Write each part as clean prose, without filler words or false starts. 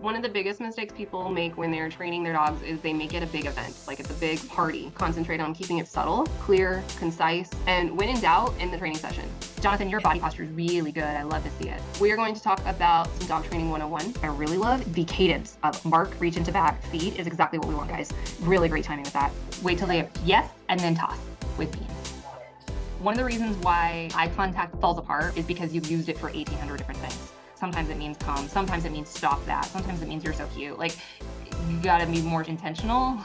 One of the biggest mistakes people make when they're training their dogs is they make it a big event, like it's a big party. Concentrate on keeping it subtle, clear, concise, and when in doubt, in the training session. Jonathan, your body posture is really good. I love to see it. We are going to talk about some dog training 101. I really love the cadence of bark, reach into back, feed is exactly what we want, guys. Really great timing with that. Wait till they yes, and then toss with beans. One of the reasons why eye contact falls apart is because you've used it for 1,800 different things. Sometimes it means come, sometimes it means stop that, sometimes it means you're so cute. Like, you gotta be more intentional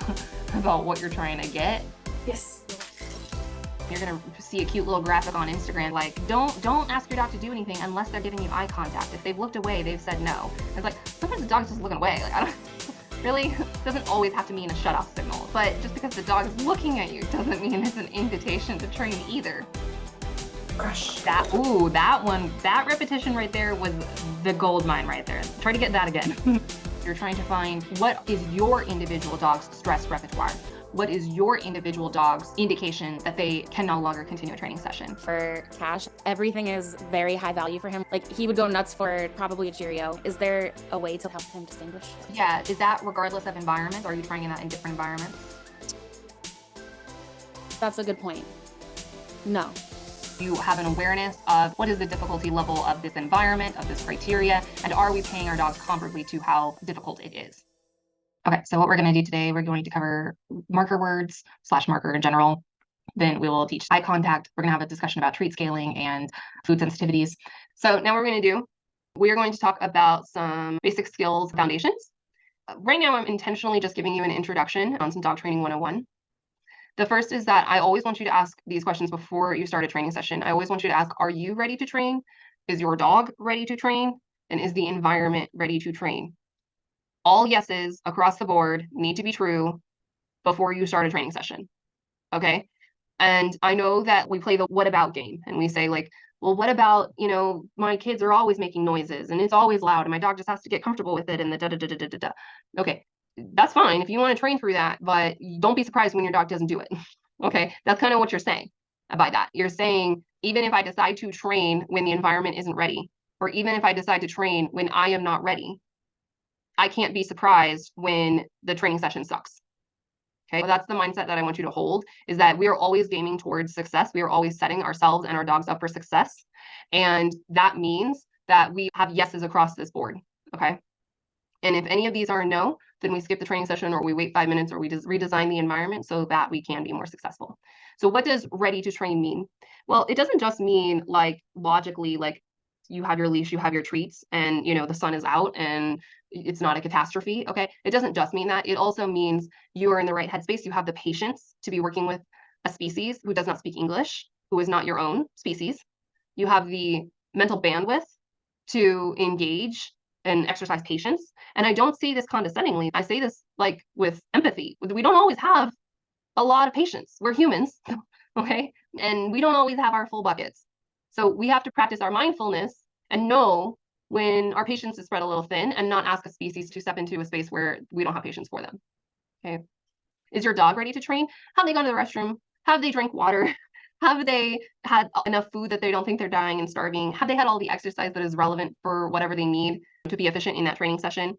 about what you're trying to get. Yes. You're gonna see a cute little graphic on Instagram, like, don't ask your dog to do anything unless they're giving you eye contact. If they've looked away, they've said no. It's like, sometimes the dog's just looking away. Like, I don't, really? It doesn't always have to mean a shut off signal. But just because the dog is looking at you doesn't mean it's an invitation to train either. Crush. That one, that repetition right there was the gold mine right there. Try to get that again. You're trying to find what is your individual dog's stress repertoire. What is your individual dog's indication that they can no longer continue a training session? For Cash, everything is very high value for him. Like, he would go nuts for probably a Cheerio. Is there a way to help him distinguish? Yeah, is that regardless of environment? Or are you trying that in different environments? That's a good point. No. You have an awareness of what is the difficulty level of this environment, of this criteria, and are we paying our dogs comparably to how difficult it is? Okay, so what we're going to do today, we're going to cover marker words / marker in general. Then we will teach eye contact. We're going to have a discussion about treat scaling and food sensitivities. So now what we're going to do, we are going to talk about some basic skills foundations. Right now, I'm intentionally just giving you an introduction on some dog training 101. The first is that I always want you to ask these questions before you start a training session. I always want you to ask, are you ready to train? Is your dog ready to train? And is the environment ready to train? All yeses across the board need to be true before you start a training session, okay? And I know that we play the what about game and we say like, well, what about, my kids are always making noises and it's always loud and my dog just has to get comfortable with it and the da-da-da-da-da-da. Okay, that's fine if you want to train through that, but don't be surprised when your dog doesn't do it. Okay, that's kind of what you're saying by that. You're saying, even if I decide to train when the environment isn't ready, or even if I decide to train when I am not ready, I can't be surprised when the training session sucks. Okay, well, that's the mindset that I want you to hold, is that we are always aiming towards success. We are always setting ourselves and our dogs up for success. And that means that we have yeses across this board, okay? And if any of these are a no, then we skip the training session or we wait 5 minutes or we just redesign the environment so that we can be more successful. So what does ready to train mean? Well, it doesn't just mean like logically, like you have your leash, you have your treats, and the sun is out and it's not a catastrophe. Okay. It doesn't just mean that. It also means you are in the right headspace. You have the patience to be working with a species who does not speak English, who is not your own species. You have the mental bandwidth to engage and exercise patience. And I don't say this condescendingly. I say this like with empathy. We don't always have a lot of patience. We're humans, okay? And we don't always have our full buckets. So we have to practice our mindfulness and know when our patience is spread a little thin and not ask a species to step into a space where we don't have patience for them, okay? Is your dog ready to train? Have they gone to the restroom? Have they drank water? Have they had enough food that they don't think they're dying and starving? Have they had all the exercise that is relevant for whatever they need to be efficient in that training session?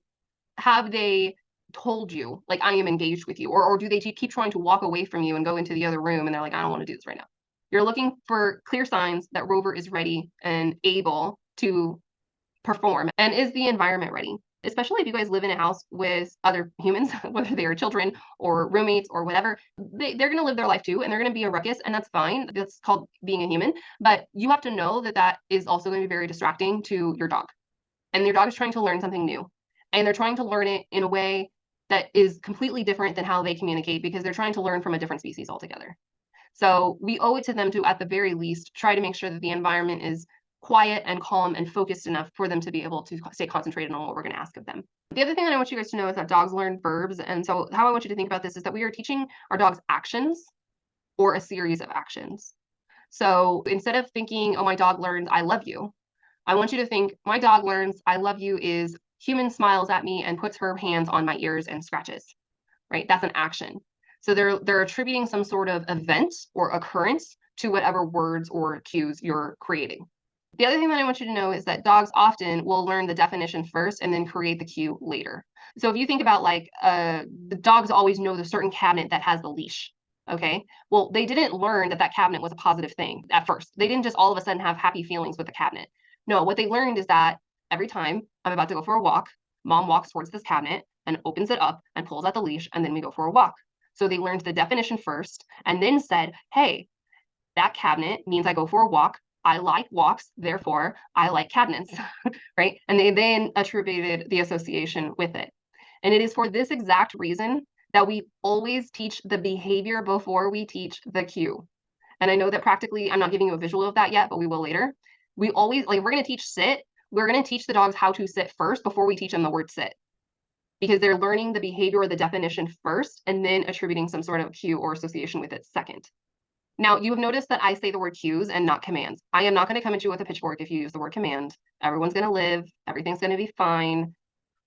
Have they told you, like, I am engaged with you? Or do they keep trying to walk away from you and go into the other room and they're like, I don't want to do this right now? You're looking for clear signs that Rover is ready and able to perform. And is the environment ready? Especially if you guys live in a house with other humans, whether they are children or roommates or whatever, they're going to live their life too, and they're going to be a ruckus, and that's fine. That's called being a human. But you have to know that that is also going to be very distracting to your dog. And your dog is trying to learn something new. And they're trying to learn it in a way that is completely different than how they communicate, because they're trying to learn from a different species altogether. So we owe it to them to, at the very least, try to make sure that the environment is quiet and calm and focused enough for them to be able to stay concentrated on what we're going to ask of them. The other thing that I want you guys to know is that dogs learn verbs. And so how I want you to think about this is that we are teaching our dogs actions or a series of actions. So instead of thinking, oh, my dog learns, I love you, I want you to think, my dog learns, I love you is human smiles at me and puts her hands on my ears and scratches, right? That's an action. So they're attributing some sort of event or occurrence to whatever words or cues you're creating. The other thing that I want you to know is that dogs often will learn the definition first and then create the cue later. So if you think about like the dogs always know the certain cabinet that has the leash. Okay. Well, they didn't learn that that cabinet was a positive thing at first. They didn't just all of a sudden have happy feelings with the cabinet. No, what they learned is that every time I'm about to go for a walk, mom walks towards this cabinet and opens it up and pulls at the leash, and then we go for a walk. So they learned the definition first and then said, hey, that cabinet means I go for a walk. I like walks, therefore I like cabinets, right? And they then attributed the association with it. And it is for this exact reason that we always teach the behavior before we teach the cue. And I know that practically, I'm not giving you a visual of that yet, but we will later. We always, like, we're going to teach sit. We're going to teach the dogs how to sit first before we teach them the word sit, because they're learning the behavior or the definition first and then attributing some sort of cue or association with it second. Now, you have noticed that I say the word cues and not commands. I am not going to come at you with a pitchfork if you use the word command. Everyone's going to live. Everything's going to be fine.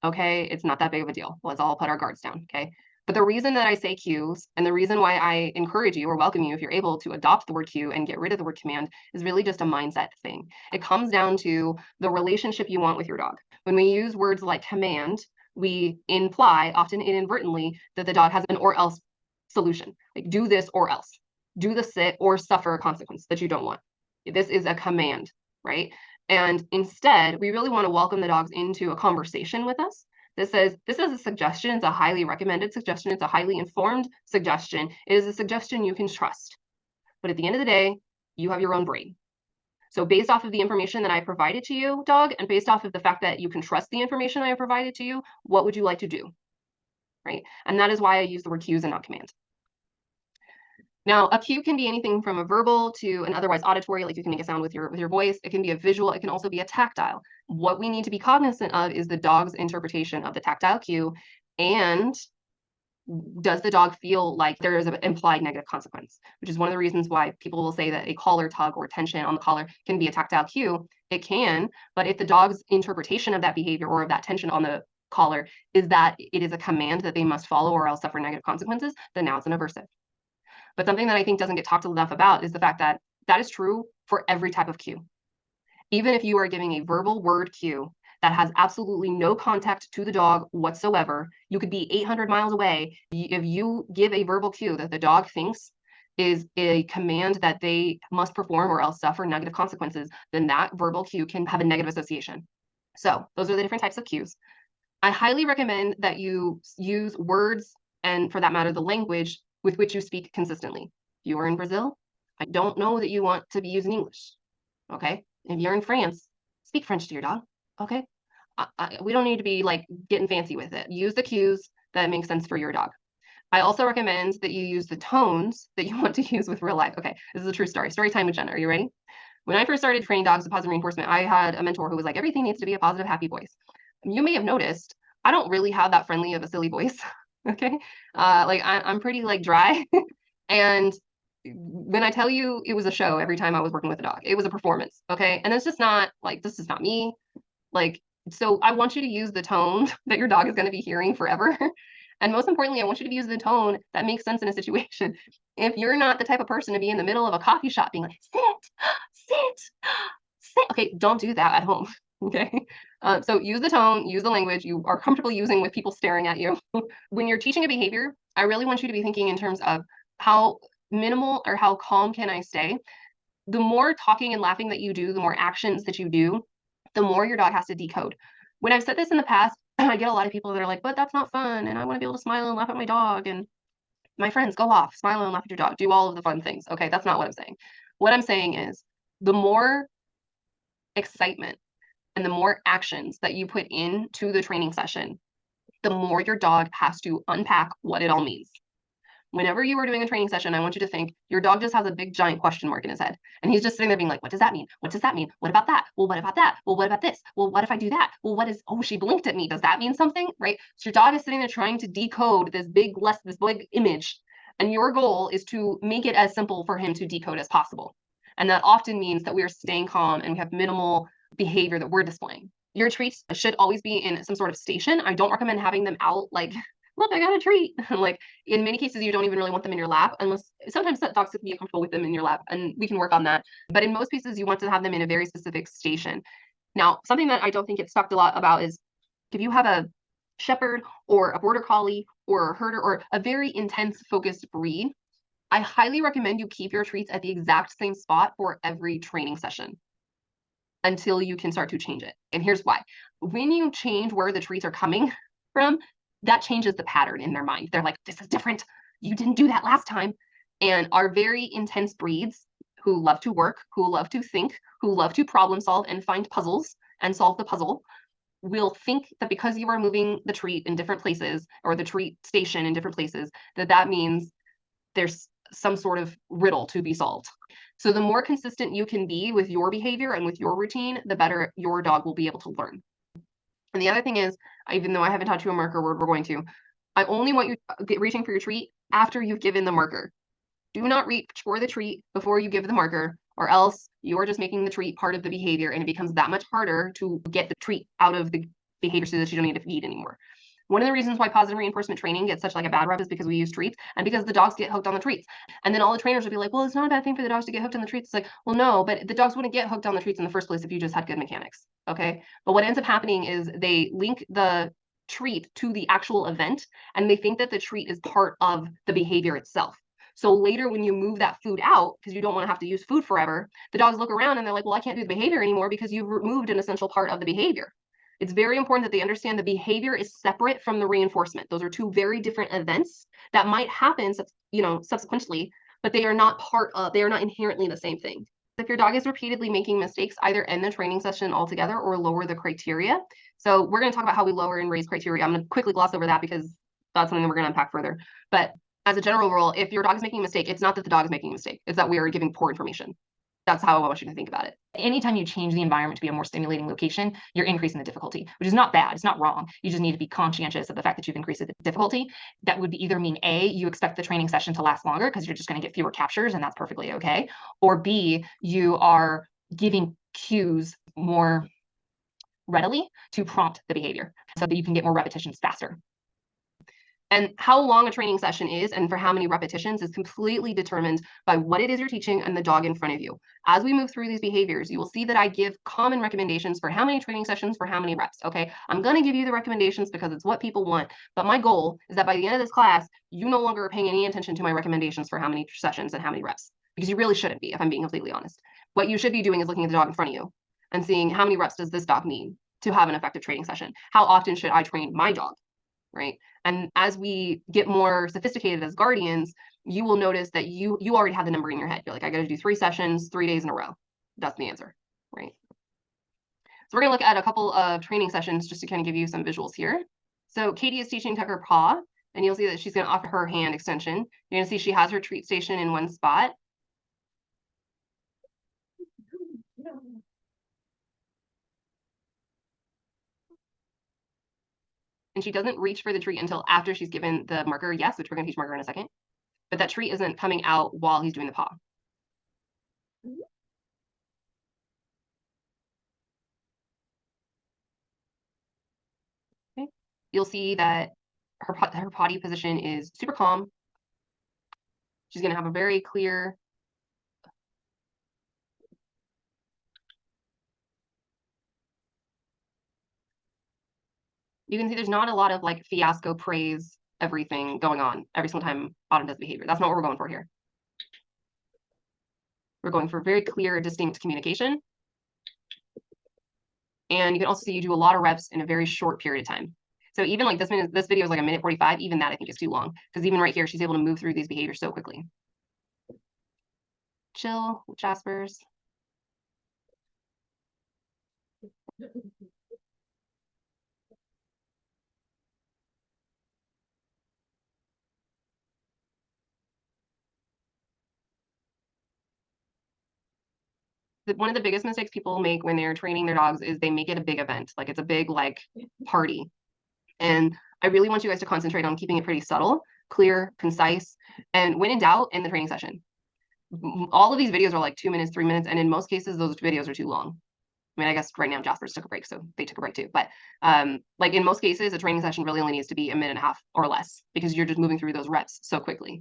Okay, it's not that big of a deal. Let's all put our guards down, okay? But the reason that I say cues and the reason why I encourage you or welcome you if you're able to adopt the word cue and get rid of the word command is really just a mindset thing. It comes down to the relationship you want with your dog. When we use words like command, we imply, often inadvertently, that the dog has an or else solution. Like do this or else. Do the sit or suffer a consequence that you don't want. This is a command, right? And instead, we really want to welcome the dogs into a conversation with us. This is a suggestion. It's a highly recommended suggestion. It's a highly informed suggestion. It is a suggestion you can trust. But at the end of the day, you have your own brain. So based off of the information that I provided to you, dog, and based off of the fact that you can trust the information I have provided to you, what would you like to do, right? And that is why I use the word cues and not command. Now, a cue can be anything from a verbal to an otherwise auditory, like you can make a sound with your voice. It can be a visual. It can also be a tactile. What we need to be cognizant of is the dog's interpretation of the tactile cue, and does the dog feel like there is an implied negative consequence, which is one of the reasons why people will say that a collar tug or tension on the collar can be a tactile cue. It can, but if the dog's interpretation of that behavior or of that tension on the collar is that it is a command that they must follow or else suffer negative consequences, then now it's an aversive. But something that I think doesn't get talked enough about is the fact that that is true for every type of cue. Even if you are giving a verbal word cue that has absolutely no contact to the dog whatsoever, you could be 800 miles away. If you give a verbal cue that the dog thinks is a command that they must perform or else suffer negative consequences, then that verbal cue can have a negative association. So those are the different types of cues. I highly recommend that you use words and, for that matter, the language with which you speak consistently. If you are in Brazil, I don't know that you want to be using English, okay? If you're in France, speak French to your dog, okay? We don't need to be like getting fancy with it. Use the cues that make sense for your dog. I also recommend that you use the tones that you want to use with real life. Okay, this is a true story. Story time with Jenna. Are you ready? When I first started training dogs with positive reinforcement, I had a mentor who was like, everything needs to be a positive, happy voice. You may have noticed, I don't really have that friendly of a silly voice. Okay. Like I'm pretty like dry. And when I tell you it was a show every time I was working with a dog, it was a performance. Okay. And it's just not like, this is not me. Like, so I want you to use the tone that your dog is going to be hearing forever. And most importantly, I want you to use the tone that makes sense in a situation. If you're not the type of person to be in the middle of a coffee shop being like, sit, sit. Okay, don't do that at home. Okay. So use the tone, use the language you are comfortable using with people staring at you. When you're teaching a behavior, I really want you to be thinking in terms of how minimal or how calm can I stay? The more talking and laughing that you do, the more actions that you do, the more your dog has to decode. When I've said this in the past, I get a lot of people that are like, but that's not fun. And I want to be able to smile and laugh at my dog. And my friends, go off, smile and laugh at your dog. Do all of the fun things. Okay, that's not what I'm saying. What I'm saying is the more excitement and the more actions that you put into the training session, the more your dog has to unpack what it all means. Whenever you are doing a training session, I want you to think your dog just has a big giant question mark in his head. And he's just sitting there being like, what does that mean? What does that mean? What about that? Well, what about that? Well, what about this? Well, what if I do that? Well, what is, oh, she blinked at me. Does that mean something? Right? So your dog is sitting there trying to decode this big image. And your goal is to make it as simple for him to decode as possible. And that often means that we are staying calm and we have minimal behavior that we're displaying. Your treats should always be in some sort of station. I don't recommend having them out like look, I got a treat. Like in many cases, you don't even really want them in your lap, unless sometimes dogs can be comfortable with them in your lap, and we can work on that. But in most cases, you want to have them in a very specific station. Now, something that I don't think gets talked a lot about is if you have a shepherd or a border collie or a herder or a very intense focused breed, I highly recommend you keep your treats at the exact same spot for every training session until you can start to change it. And here's why. When you change where the treats are coming from, that changes the pattern in their mind. They're like, this is different. You didn't do that last time. And our very intense breeds who love to work, who love to think, who love to problem solve and find puzzles and solve the puzzle, will think that because you are moving the treat in different places or the treat station in different places, that means there's some sort of riddle to be solved. So the more consistent you can be with your behavior and with your routine, the better your dog will be able to learn. And the other thing is, even though I haven't taught you a marker word, we're going to, I only want you reaching for your treat after you've given the marker. Do not reach for the treat before you give the marker, or else you're just making the treat part of the behavior and it becomes that much harder to get the treat out of the behavior so that you don't need to feed anymore. One of the reasons why positive reinforcement training gets such like a bad rep is because we use treats and because the dogs get hooked on the treats. And then all the trainers would be like, well, it's not a bad thing for the dogs to get hooked on the treats. It's like, well, no, but the dogs wouldn't get hooked on the treats in the first place if you just had good mechanics. Okay. But what ends up happening is they link the treat to the actual event and they think that the treat is part of the behavior itself. So later when you move that food out, because you don't want to have to use food forever, the dogs look around and they're like, well, I can't do the behavior anymore because you've removed an essential part of the behavior. It's very important that they understand the behavior is separate from the reinforcement. Those are two very different events that might happen, subsequently, but they are not they are not inherently the same thing. If your dog is repeatedly making mistakes, either end the training session altogether or lower the criteria. So we're going to talk about how we lower and raise criteria. I'm going to quickly gloss over that because that's something that we're going to unpack further. But as a general rule, if your dog is making a mistake, it's not that the dog is making a mistake. It's that we are giving poor information. That's how I want you to think about it. Anytime you change the environment to be a more stimulating location, you're increasing the difficulty, which is not bad. It's not wrong. You just need to be conscientious of the fact that you've increased the difficulty. That would either mean A, you expect the training session to last longer because you're just going to get fewer captures and that's perfectly okay. Or B, you are giving cues more readily to prompt the behavior so that you can get more repetitions faster. And how long a training session is and for how many repetitions is completely determined by what it is you're teaching and the dog in front of you. As we move through these behaviors, you will see that I give common recommendations for how many training sessions for how many reps, okay? I'm gonna give you the recommendations because it's what people want, but my goal is that by the end of this class, you no longer are paying any attention to my recommendations for how many sessions and how many reps, because you really shouldn't be, if I'm being completely honest. What you should be doing is looking at the dog in front of you and seeing how many reps does this dog need to have an effective training session? How often should I train my dog? Right? And as we get more sophisticated as guardians, you will notice that you already have the number in your head. You're like, I got to do 3 sessions, 3 days in a row. That's the answer, right? So we're going to look at a couple of training sessions just to kind of give you some visuals here. So Katie is teaching Tucker paw, and you'll see that she's going to offer her hand extension. You're going to see she has her treat station in one spot. And she doesn't reach for the treat until after she's given the marker, yes, which we're going to teach marker in a second. But that treat isn't coming out while he's doing the paw. Okay. You'll see that her potty position is super calm. She's going to have a very clear you can see there's not a lot of like fiasco praise everything going on every single time Autumn does behavior. That's not what we're going for here. We're going for very clear, distinct communication. And you can also see you do a lot of reps in a very short period of time. So even like this video is like 1:45. Even that I think is too long because even right here, she's able to move through these behaviors so quickly. Chill, Jaspers. One of the biggest mistakes people make when they're training their dogs is they make it a big event. Like it's a big like party. And I really want you guys to concentrate on keeping it pretty subtle, clear, concise, and when in doubt, in the training session. All of these videos are like 2 minutes, 3 minutes, and in most cases, those videos are too long. I mean, I guess right now Jasper's took a break, so they took a break too. But like in most cases, a training session really only needs to be a minute and a half or less because you're just moving through those reps so quickly.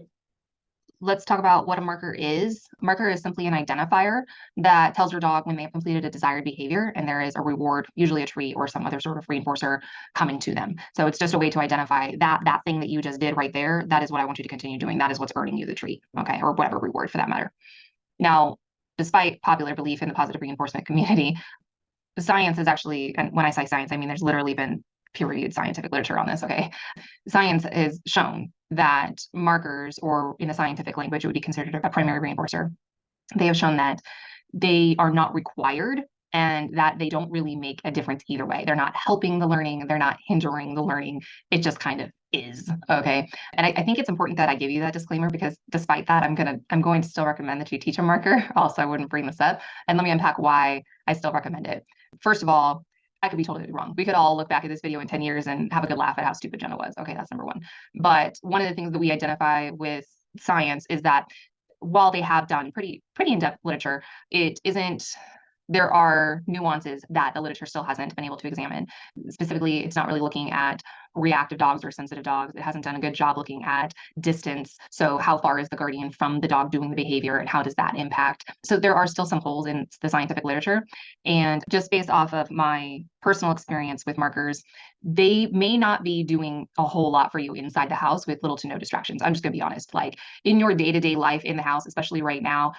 Let's talk about what a marker is. A marker is simply an identifier that tells your dog when they have completed a desired behavior and there is a reward, usually a treat or some other sort of reinforcer coming to them. So it's just a way to identify that thing that you just did right there. That is what I want you to continue doing. That is what's earning you the treat, okay, or whatever reward for that matter. Now, despite popular belief in the positive reinforcement community, the science is actually, and when I say science, I mean there's literally been peer-reviewed scientific literature on this, okay? Science has shown that markers, or in the scientific language, it would be considered a primary reinforcer. They have shown that they are not required and that they don't really make a difference either way. They're not helping the learning, they're not hindering the learning. It just kind of is, okay? And I think it's important that I give you that disclaimer because despite that, I'm going to still recommend that you teach a marker, also I wouldn't bring this up. And let me unpack why I still recommend it. First of all, I could be totally wrong. We could all look back at this video in 10 years and have a good laugh at how stupid Jenna was. Okay, that's number one. But one of the things that we identify with science is that while they have done pretty in-depth literature, it isn't, there are nuances that the literature still hasn't been able to examine. Specifically, it's not really looking at reactive dogs or sensitive dogs. It hasn't done a good job looking at distance. So how far is the guardian from the dog doing the behavior and how does that impact? So there are still some holes in the scientific literature. And just based off of my personal experience with markers, they may not be doing a whole lot for you inside the house with little to no distractions. I'm just gonna be honest, like in your day-to-day life in the house, especially right now,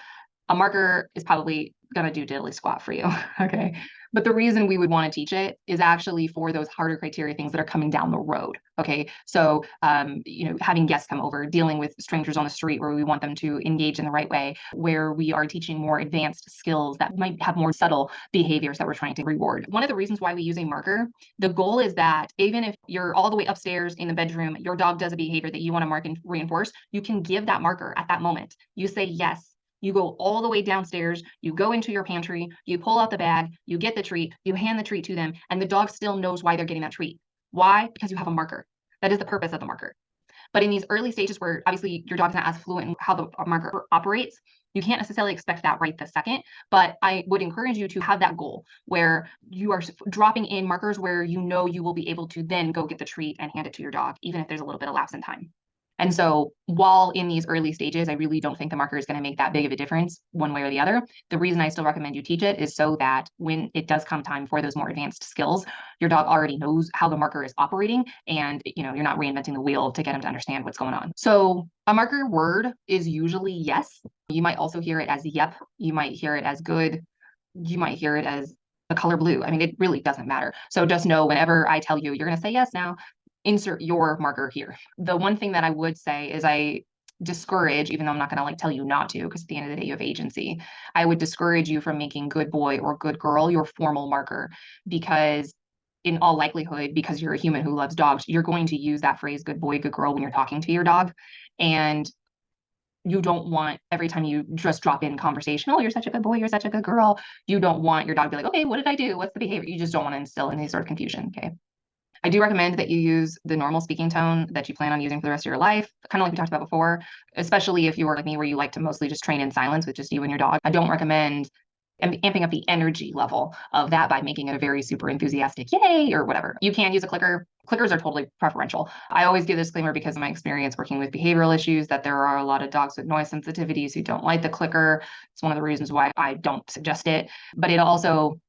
a marker is probably going to do diddly squat for you. Okay. But the reason we would want to teach it is actually for those harder criteria things that are coming down the road. Okay. So, having guests come over, dealing with strangers on the street where we want them to engage in the right way, where we are teaching more advanced skills that might have more subtle behaviors that we're trying to reward. One of the reasons why we use a marker, the goal is that even if you're all the way upstairs in the bedroom, your dog does a behavior that you want to mark and reinforce, you can give that marker at that moment. You say yes. You go all the way downstairs, you go into your pantry, you pull out the bag, you get the treat, you hand the treat to them, and the dog still knows why they're getting that treat. Why? Because you have a marker. That is the purpose of the marker. But in these early stages where obviously your dog's not as fluent in how the marker operates, you can't necessarily expect that right this second. But I would encourage you to have that goal where you are dropping in markers where you know you will be able to then go get the treat and hand it to your dog, even if there's a little bit of lapse in time. And so while in these early stages, I really don't think the marker is going to make that big of a difference one way or the other. The reason I still recommend you teach it is so that when it does come time for those more advanced skills, your dog already knows how the marker is operating and you're not reinventing the wheel to get them to understand what's going on. So a marker word is usually yes. You might also hear it as yep. You might hear it as good. You might hear it as the color blue. I mean, it really doesn't matter. So just know whenever I tell you, you're going to say yes now, insert your marker here. The one thing that I would say is I discourage, even though I'm not going to tell you not to, because at the end of the day, you have agency, I would discourage you from making good boy or good girl your formal marker, because in all likelihood, because you're a human who loves dogs, you're going to use that phrase good boy, good girl when you're talking to your dog. And you don't want every time you just drop in conversation, oh, you're such a good boy, you're such a good girl. You don't want your dog to be like, okay, what did I do? What's the behavior? You just don't want to instill any sort of confusion. Okay. I do recommend that you use the normal speaking tone that you plan on using for the rest of your life, kind of like we talked about before, especially if you are like me, where you like to mostly just train in silence with just you and your dog. I don't recommend amping up the energy level of that by making it a very super enthusiastic yay or whatever. You can use a clicker. Clickers are totally preferential. I always give a disclaimer because of my experience working with behavioral issues that there are a lot of dogs with noise sensitivities who don't like the clicker. It's one of the reasons why I don't suggest it, but it also,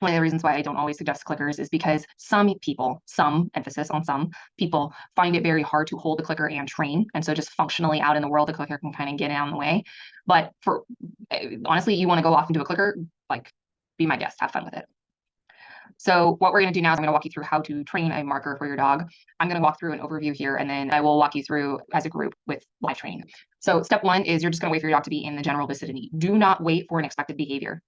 one of the reasons why I don't always suggest clickers is because some people, some emphasis on some people, find it very hard to hold the clicker and train. And so just functionally out in the world, the clicker can kind of get out of the way. But for honestly, you want to go off and do a clicker, like be my guest, have fun with it. So what we're going to do now is I'm going to walk you through how to train a marker for your dog. I'm going to walk through an overview here, and then I will walk you through as a group with live training. So step one is you're just going to wait for your dog to be in the general vicinity. Do not wait for an expected behavior.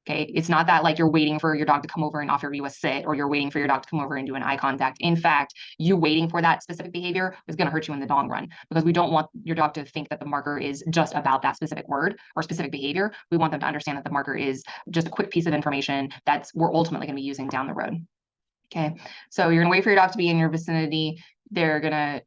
Okay, it's not that like you're waiting for your dog to come over and offer you a sit, or you're waiting for your dog to come over and do an eye contact. In fact, you waiting for that specific behavior is going to hurt you in the long run, because we don't want your dog to think that the marker is just about that specific word or specific behavior. We want them to understand that the marker is just a quick piece of information that's we're ultimately going to be using down the road. Okay, so you're going to wait for your dog to be in your vicinity. They're going to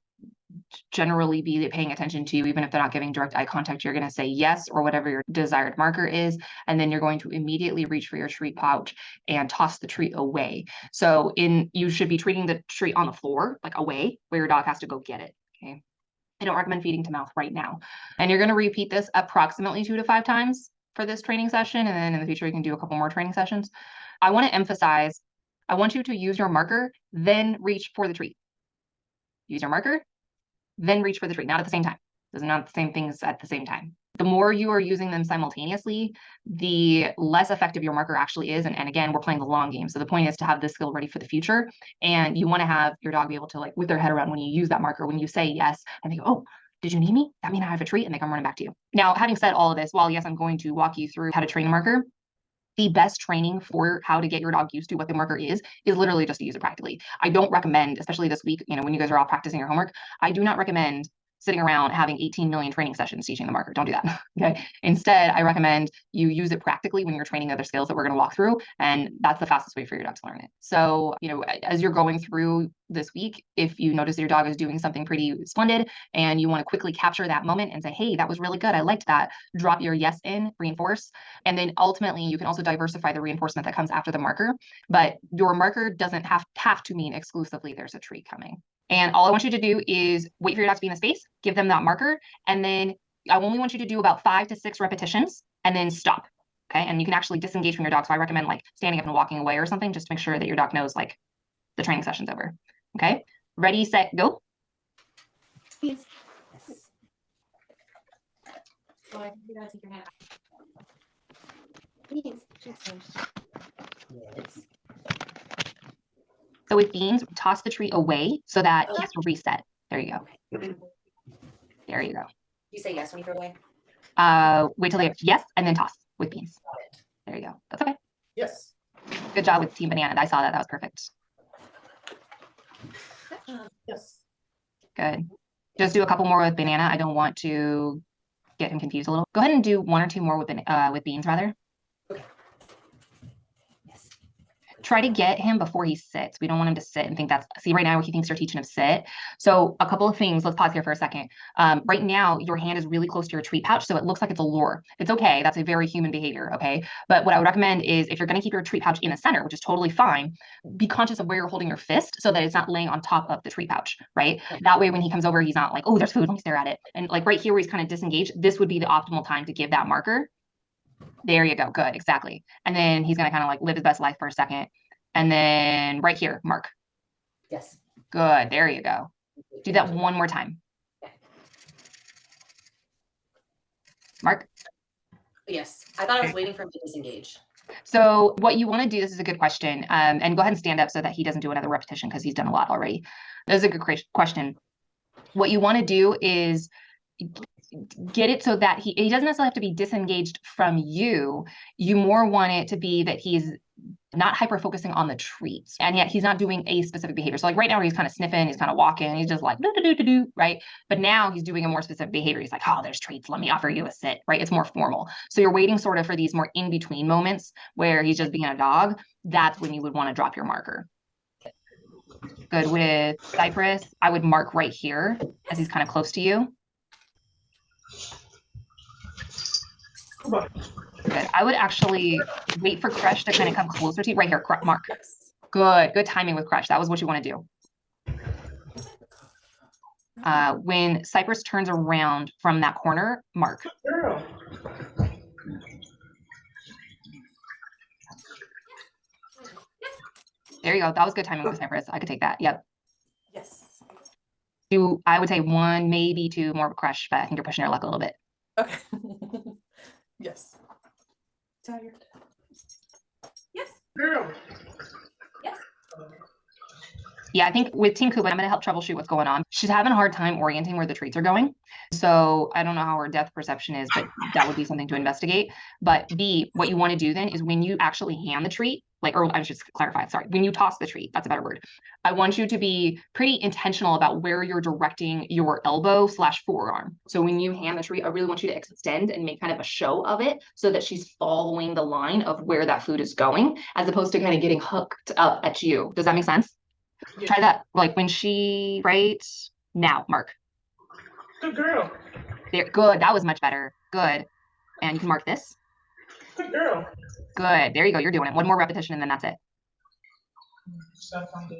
generally be paying attention to, even if they're not giving direct eye contact. You're going to say yes or whatever your desired marker is, and then you're going to immediately reach for your treat pouch and toss the treat away. So you should be treating the treat on the floor, like away, where your dog has to go get it. Okay. I don't recommend feeding to mouth right now. And you're going to repeat this approximately 2 to 5 times for this training session. And then in the future, you can do a couple more training sessions. I want to emphasize, I want you to use your marker, then reach for the treat. Use your marker, then reach for the treat, not at the same time. Those are not the same things at the same time. The more you are using them simultaneously, the less effective your marker actually is. And again, we're playing the long game. So the point is to have this skill ready for the future. And you want to have your dog be able to, like, whip their head around when you use that marker, when you say yes, and they go, oh, did you need me? That means I have a treat, and they come running back to you. Now, having said all of this, while yes, I'm going to walk you through how to train a marker, the best training for how to get your dog used to what the marker is literally just to use it practically. I don't recommend, especially this week, when you guys are all practicing your homework, I do not recommend sitting around having 18 million training sessions teaching the marker. Don't do that. Okay. Instead, I recommend you use it practically when you're training other skills that we're going to walk through. And that's the fastest way for your dog to learn it. So, as you're going through this week, if you notice that your dog is doing something pretty splendid and you want to quickly capture that moment and say, hey, that was really good, I liked that, drop your yes in, reinforce. And then ultimately, you can also diversify the reinforcement that comes after the marker. But your marker doesn't have to mean exclusively there's a treat coming. And all I want you to do is wait for your dog to be in the space, give them that marker, and then I only want you to do about 5 to 6 repetitions and then stop. Okay. And you can actually disengage from your dog. So I recommend like standing up and walking away or something, just to make sure that your dog knows like the training session's over. Okay. Ready, set, go. Please. So I think you gotta take your hand out. Yes. So with Beans, toss the treat away so that he has to reset. There you go. There you go. You say yes when you throw it away? Wait till they have yes, and then toss with Beans. There you go. That's okay. Yes. Good job with Team Banana. I saw that. That was perfect. Yes. Good. Just do a couple more with Banana. I don't want to get him confused a little. Go ahead and do 1 or 2 more with Beans, rather. Okay. Yes. Try to get him before he sits. We don't want him to sit and think see right now he thinks you're teaching him sit. So a couple of things, let's pause here for a second. Right now, your hand is really close to your treat pouch, so it looks like it's a lure. It's okay, that's a very human behavior, okay? But what I would recommend is if you're gonna keep your treat pouch in the center, which is totally fine, be conscious of where you're holding your fist so that it's not laying on top of the treat pouch, right? That way when he comes over, he's not like, oh, there's food, let me stare at it. And like right here where he's kind of disengaged, this would be the optimal time to give that marker. There you go, good, exactly. And then he's gonna kind of like live his best life for a second. And then right here, mark. Yes. Good. There you go. Do that 1 more time. Mark. Yes. I thought I was waiting for him to disengage. So what you want to do, this is a good question. And go ahead and stand up so that he doesn't do another repetition because he's done a lot already. This is a good question. What you want to do is get it so that he doesn't necessarily have to be disengaged from you. You more want it to be that he's not hyper focusing on the treats, and yet he's not doing a specific behavior. So like right now he's kind of sniffing, he's kind of walking, he's just like do, right? But now he's doing a more specific behavior. He's like, oh, there's treats, let me offer you a sit, right? It's more formal. So you're waiting sort of for these more in between moments where he's just being a dog. That's when you would want to drop your marker. Good. With Cypress, I would mark right here as he's kind of close to you. Good. I would actually wait for Crush to kind of come closer to you. Right here, mark. Good. Good timing with Crush. That was what you want to do. When Cypress turns around from that corner, mark. There you go. That was good timing with Cypress. I could take that. Yep. Yes. I would say 1, maybe 2 more Crush, but I think you're pushing your luck a little bit. Okay. Yes. Tired. Yes. Yes. Yeah, I think with Team Kuba, I'm going to help troubleshoot what's going on. She's having a hard time orienting where the treats are going. So I don't know how her depth perception is, but that would be something to investigate. But B, what you want to do then is when you actually hand the treat, or I should clarify, sorry, when you toss the treat, that's a better word. I want you to be pretty intentional about where you're directing your elbow/forearm. So when you hand the treat, I really want you to extend and make kind of a show of it so that she's following the line of where that food is going, as opposed to kind of getting hooked up at you. Does that make sense? Yeah. Try that, like when right now, mark. Good girl. There, good. That was much better. Good. And you can mark this. Good girl. Good. There you go. You're doing it. One more repetition and then that's it. Step on it.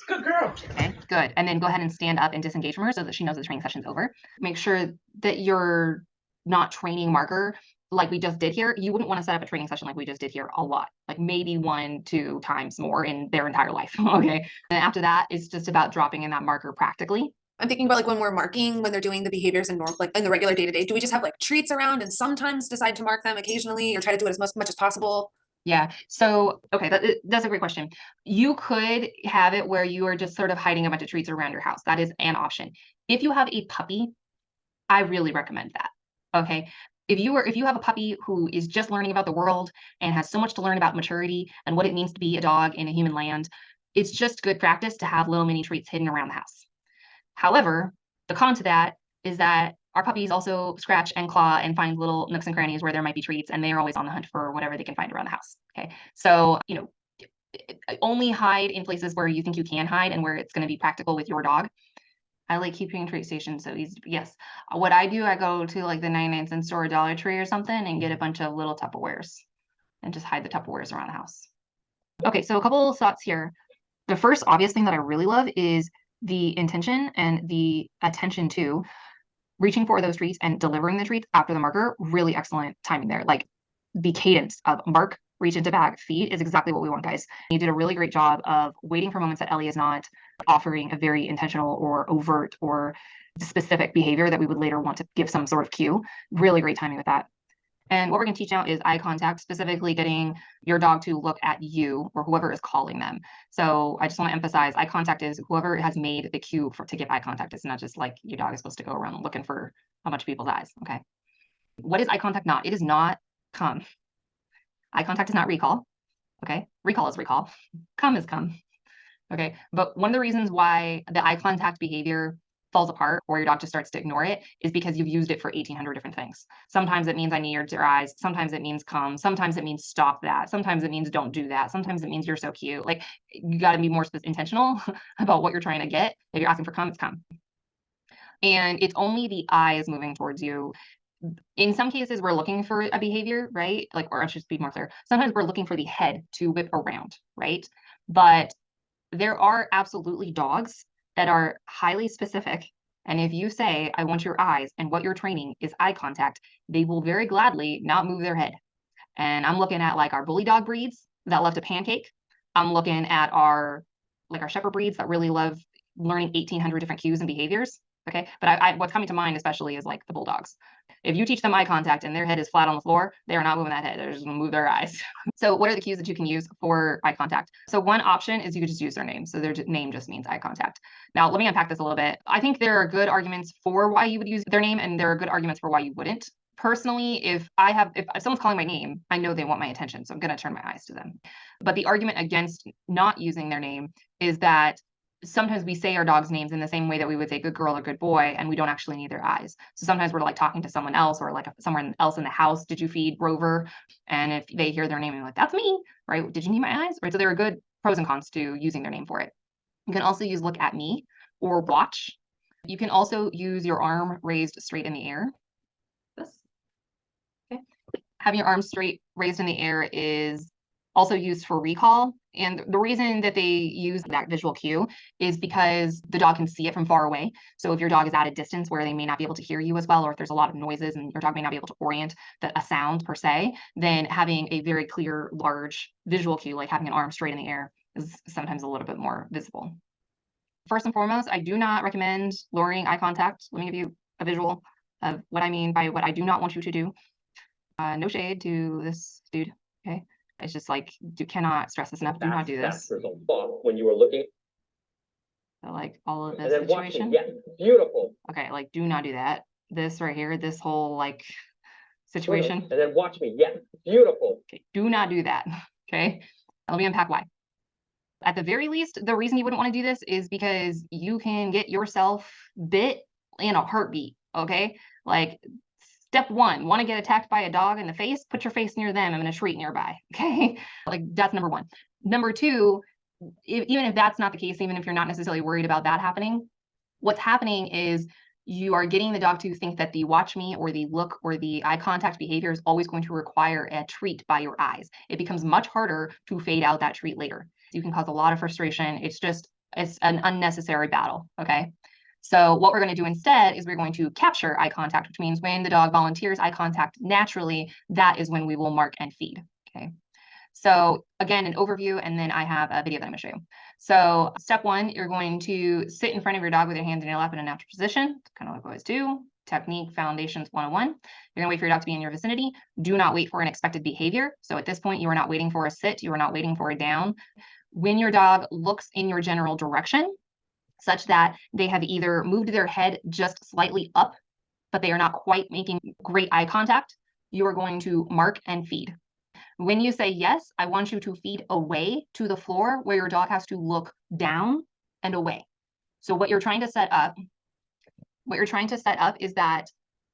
Good girl. Okay, good. And then go ahead and stand up and disengage from her so that she knows the training session's over. Make sure that you're not training marker like we just did here. You wouldn't want to set up a training session like we just did here a lot, like maybe 1-2 times more in their entire life. Okay. And after that, it's just about dropping in that marker practically. I'm thinking about like when we're marking, when they're doing the behaviors in normal, like in the regular day-to-day, do we just have like treats around and sometimes decide to mark them occasionally or try to do it as much as possible? Yeah. So, okay, that's a great question. You could have it where you are just sort of hiding a bunch of treats around your house. That is an option. If you have a puppy, I really recommend that. Okay. If you have a puppy who is just learning about the world and has so much to learn about maturity and what it means to be a dog in a human land, it's just good practice to have little mini treats hidden around the house. However, the con to that is that our puppies also scratch and claw and find little nooks and crannies where there might be treats, and they are always on the hunt for whatever they can find around the house. Okay. So, only hide in places where you think you can hide and where it's going to be practical with your dog. I like keeping treat stations so easy. Yes. What I do, I go to like the 99-cent store or Dollar Tree or something and get a bunch of little Tupperwares and just hide the Tupperwares around the house. Okay, so a couple of thoughts here. The first obvious thing that I really love is the intention and the attention to reaching for those treats and delivering the treats after the marker. Really excellent timing there. Like the cadence of mark, reach into bag, feed is exactly what we want, guys. You did a really great job of waiting for moments that Ellie is not offering a very intentional or overt or specific behavior that we would later want to give some sort of cue. Really great timing with that. And what we're going to teach now is eye contact, specifically getting your dog to look at you or whoever is calling them. So I just want to emphasize eye contact is whoever has made the cue to give eye contact. It's not just like your dog is supposed to go around looking for a bunch of people's eyes. Okay. What is eye contact not? It is not come. Eye contact is not recall. Okay. Recall is recall. Come is come. Okay. But one of the reasons why the eye contact behavior falls apart or your dog just starts to ignore it is because you've used it for 1,800 different things. Sometimes it means I need your eyes. Sometimes it means come. Sometimes it means stop that. Sometimes it means don't do that. Sometimes it means you're so cute. Like you got to be more intentional about what you're trying to get. If you're asking for come, it's come. And it's only the eyes moving towards you. In some cases, we're looking for a behavior, right? Like, or I should be more clear. Sometimes we're looking for the head to whip around, right? But there are absolutely dogs that are highly specific. And if you say, I want your eyes, and what you're training is eye contact, they will very gladly not move their head. And I'm looking at like our bully dog breeds that love to pancake. I'm looking at our shepherd breeds that really love learning 1,800 different cues and behaviors. Okay. But what's coming to mind especially is like the bulldogs. If you teach them eye contact and their head is flat on the floor, they are not moving that head. They're just gonna move their eyes. So what are the cues that you can use for eye contact? So one option is you could just use their name. So their name just means eye contact. Now, let me unpack this a little bit. I think there are good arguments for why you would use their name, and there are good arguments for why you wouldn't. Personally, if someone's calling my name, I know they want my attention, so I'm going to turn my eyes to them. But the argument against not using their name is that sometimes we say our dog's names in the same way that we would say good girl or good boy, and we don't actually need their eyes. So sometimes we're like talking to someone else or like someone else in the house. Did you feed Rover? And if they hear their name and like, that's me, right? Did you need my eyes? Right. So there are good pros and cons to using their name for it. You can also use look at me or watch. You can also use your arm raised straight in the air. This. Okay. Having your arms straight raised in the air is also used for recall. And the reason that they use that visual cue is because the dog can see it from far away. So if your dog is at a distance where they may not be able to hear you as well, or if there's a lot of noises and your dog may not be able to orient a sound per se, then having a very clear, large visual cue, like having an arm straight in the air, is sometimes a little bit more visible. First and foremost, I do not recommend lowering eye contact. Let me give you a visual of what I mean by what I do not want you to do. No shade to this dude, okay? It's just like, you cannot stress this enough. Do not do this. There's a thought when you were looking. So like all of this And then situation. watching, yeah, beautiful. Okay, like do not do that. This right here, this whole like situation. And then watch me, yeah, beautiful. Okay, do not do that. Okay, let me unpack why. At the very least, the reason you wouldn't want to do this is because you can get yourself bit in a heartbeat. Okay, like step one, want to get attacked by a dog in the face? Put your face near them and in a treat nearby. Okay, like that's number one. Number two, even if that's not the case, even if you're not necessarily worried about that happening, what's happening is you are getting the dog to think that the watch me or the look or the eye contact behavior is always going to require a treat by your eyes. It becomes much harder to fade out that treat later. You can cause a lot of frustration. It's an unnecessary battle, okay? So what we're going to do instead is we're going to capture eye contact, which means when the dog volunteers eye contact naturally, that is when we will mark and feed, okay? So again, an overview, and then I have a video that I'm going to show you. So step one, you're going to sit in front of your dog with your hands in your lap in a natural position, kind of like boys do. Technique Foundations 101. You're going to wait for your dog to be in your vicinity. Do not wait for an expected behavior. So at this point, you are not waiting for a sit. You are not waiting for a down. When your dog looks in your general direction, such that they have either moved their head just slightly up, but they are not quite making great eye contact, you are going to mark and feed. When you say yes, I want you to feed away to the floor where your dog has to look down and away. So what you're trying to set up is that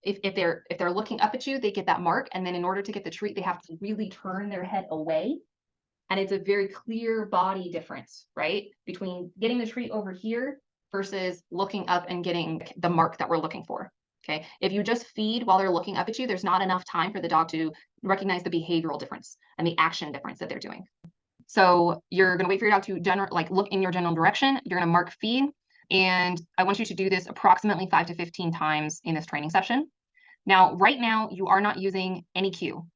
if they're looking up at you, they get that mark, and then in order to get the treat, they have to really turn their head away. And it's a very clear body difference, right? Between getting the treat over here versus looking up and getting the mark that we're looking for. Okay. If you just feed while they're looking up at you, there's not enough time for the dog to recognize the behavioral difference and the action difference that they're doing. So you're going to wait for your dog to look in your general direction. You're going to mark feed. And I want you to do this approximately 5 to 15 times in this training session. Now, right now, you are not using any cue.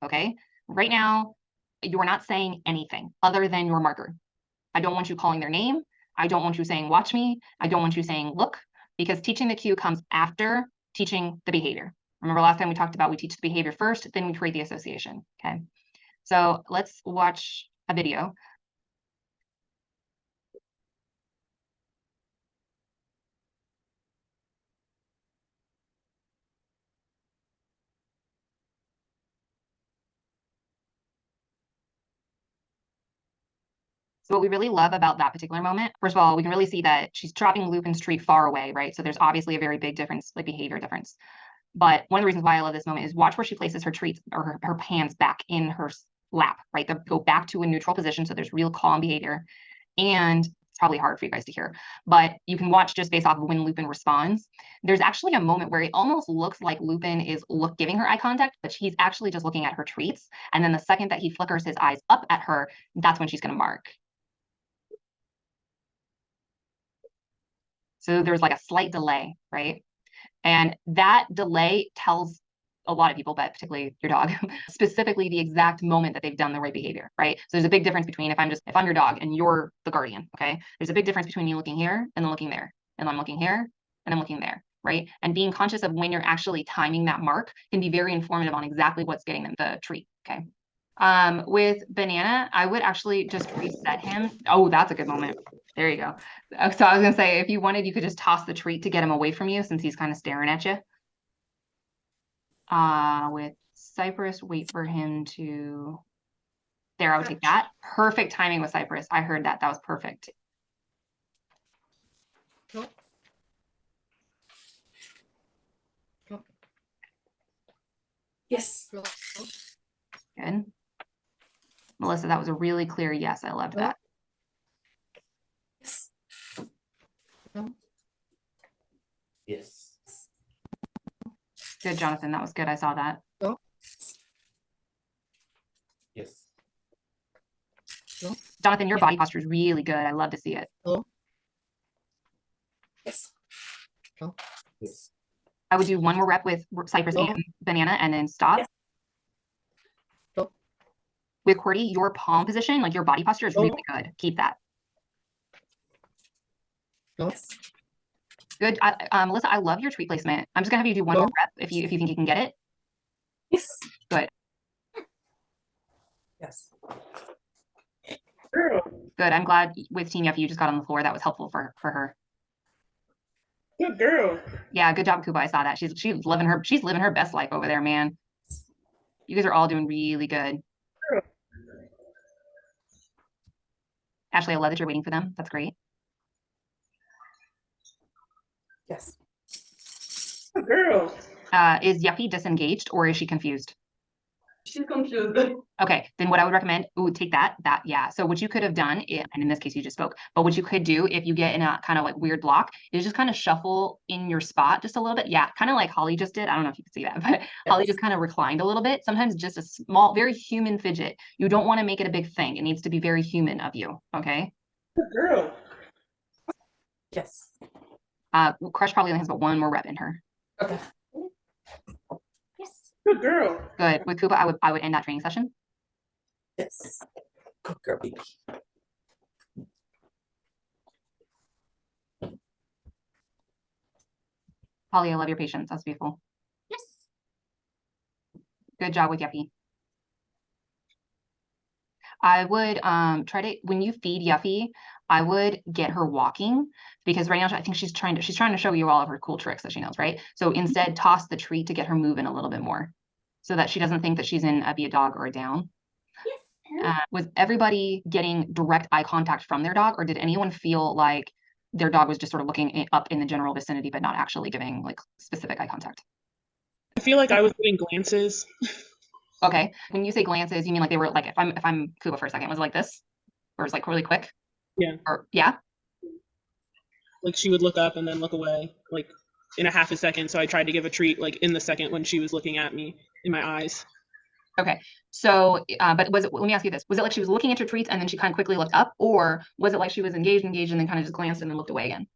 Okay. Right now, you are not saying anything other than your marker. I don't want you calling their name. I don't want you saying, watch me. I don't want you saying, look, because teaching the cue comes after teaching the behavior. Remember last time we talked about we teach the behavior first, then we create the association, okay? So let's watch a video. So what we really love about that particular moment, first of all, we can really see that she's dropping Lupin's treat far away, right? So there's obviously a very big difference, like behavior difference. But one of the reasons why I love this moment is watch where she places her treats or her hands back in her lap, right? They go back to a neutral position. So there's real calm behavior. And it's probably hard for you guys to hear, but you can watch just based off of when Lupin responds. There's actually a moment where it almost looks like Lupin is giving her eye contact, but he's actually just looking at her treats. And then the second that he flickers his eyes up at her, that's when she's going to mark. So there's like a slight delay, right? And that delay tells a lot of people, but particularly your dog, specifically the exact moment that they've done the right behavior, right? So there's a big difference between if I'm your dog and you're the guardian, okay? There's a big difference between you looking here and then looking there, and I'm looking here and I'm looking there, right? And being conscious of when you're actually timing that mark can be very informative on exactly what's getting them the treat, okay? With Banana, I would actually just reset him. Oh, that's a good moment. There you go. So I was gonna say, if you wanted, you could just toss the treat to get him away from you since he's kind of staring at you. With Cypress, wait for him to, there, I would take that. Perfect timing with Cypress. I heard that. That was perfect. Yes. Good. Melissa, that was a really clear yes. I loved that. Yes. Good, Jonathan. That was good. I saw that. Yes. Jonathan, your body posture is really good. I love to see it. Yes. Yes. I would do one more rep with Cypress and Banana and then stop. Yes. With Cordy, your palm position, like your body posture is really good. Keep that. Yes. Good. Melissa, I love your treat placement. I'm just gonna have you do one more rep if you think you can get it. Yes. Good. Yes. Girl. Good. I'm glad with Team Yuffie you just got on the floor. That was helpful for her. Good girl. Yeah, good job, Kuba. I saw that. She's living her best life over there, man. You guys are all doing really good. Girl. Ashley, I love that you're waiting for them. That's great. Yes. Good girl. Is Yuffie disengaged or is she confused? She's confused. Okay, then what I would recommend, take that, yeah. So what you could have done, and in this case you just spoke, but what you could do if you get in a kind of like weird block is just kind of shuffle in your spot just a little bit. Yeah, kind of like Holly just did. I don't know if you can see that, but Holly just kind of reclined a little bit. Sometimes just a small, very human fidget. You don't want to make it a big thing. It needs to be very human of you, okay? Good girl. Yes. Crush probably only has about one more rep in her. Okay. Yes. Good girl. Good. With Kuba, I would end that training session. Yes. Good girl, baby. Holly, I love your patience. That's beautiful. Yes. Good job with Yuffie. I would try to, when you feed Yuffie, I would get her walking, because right now I think she's trying to show you all of her cool tricks that she knows, right? So instead toss the treat to get her moving a little bit more so that she doesn't think that she's in be a dog or a down. Yes. Was everybody getting direct eye contact from their dog, or did anyone feel like their dog was just sort of looking up in the general vicinity but not actually giving like specific eye contact? I feel like I was getting glances. Okay, when you say glances, you mean like they were like, if I'm Kuba for a second, was it like this, or was it like really quick? Yeah. Or yeah. Like she would look up and then look away, like in a half a second. So I tried to give a treat like in the second when she was looking at me in my eyes. Okay, so but was it? Let me ask you this: was it like she was looking at her treats and then she kind of quickly looked up, or was it like she was engaged, and then kind of just glanced and then looked away again?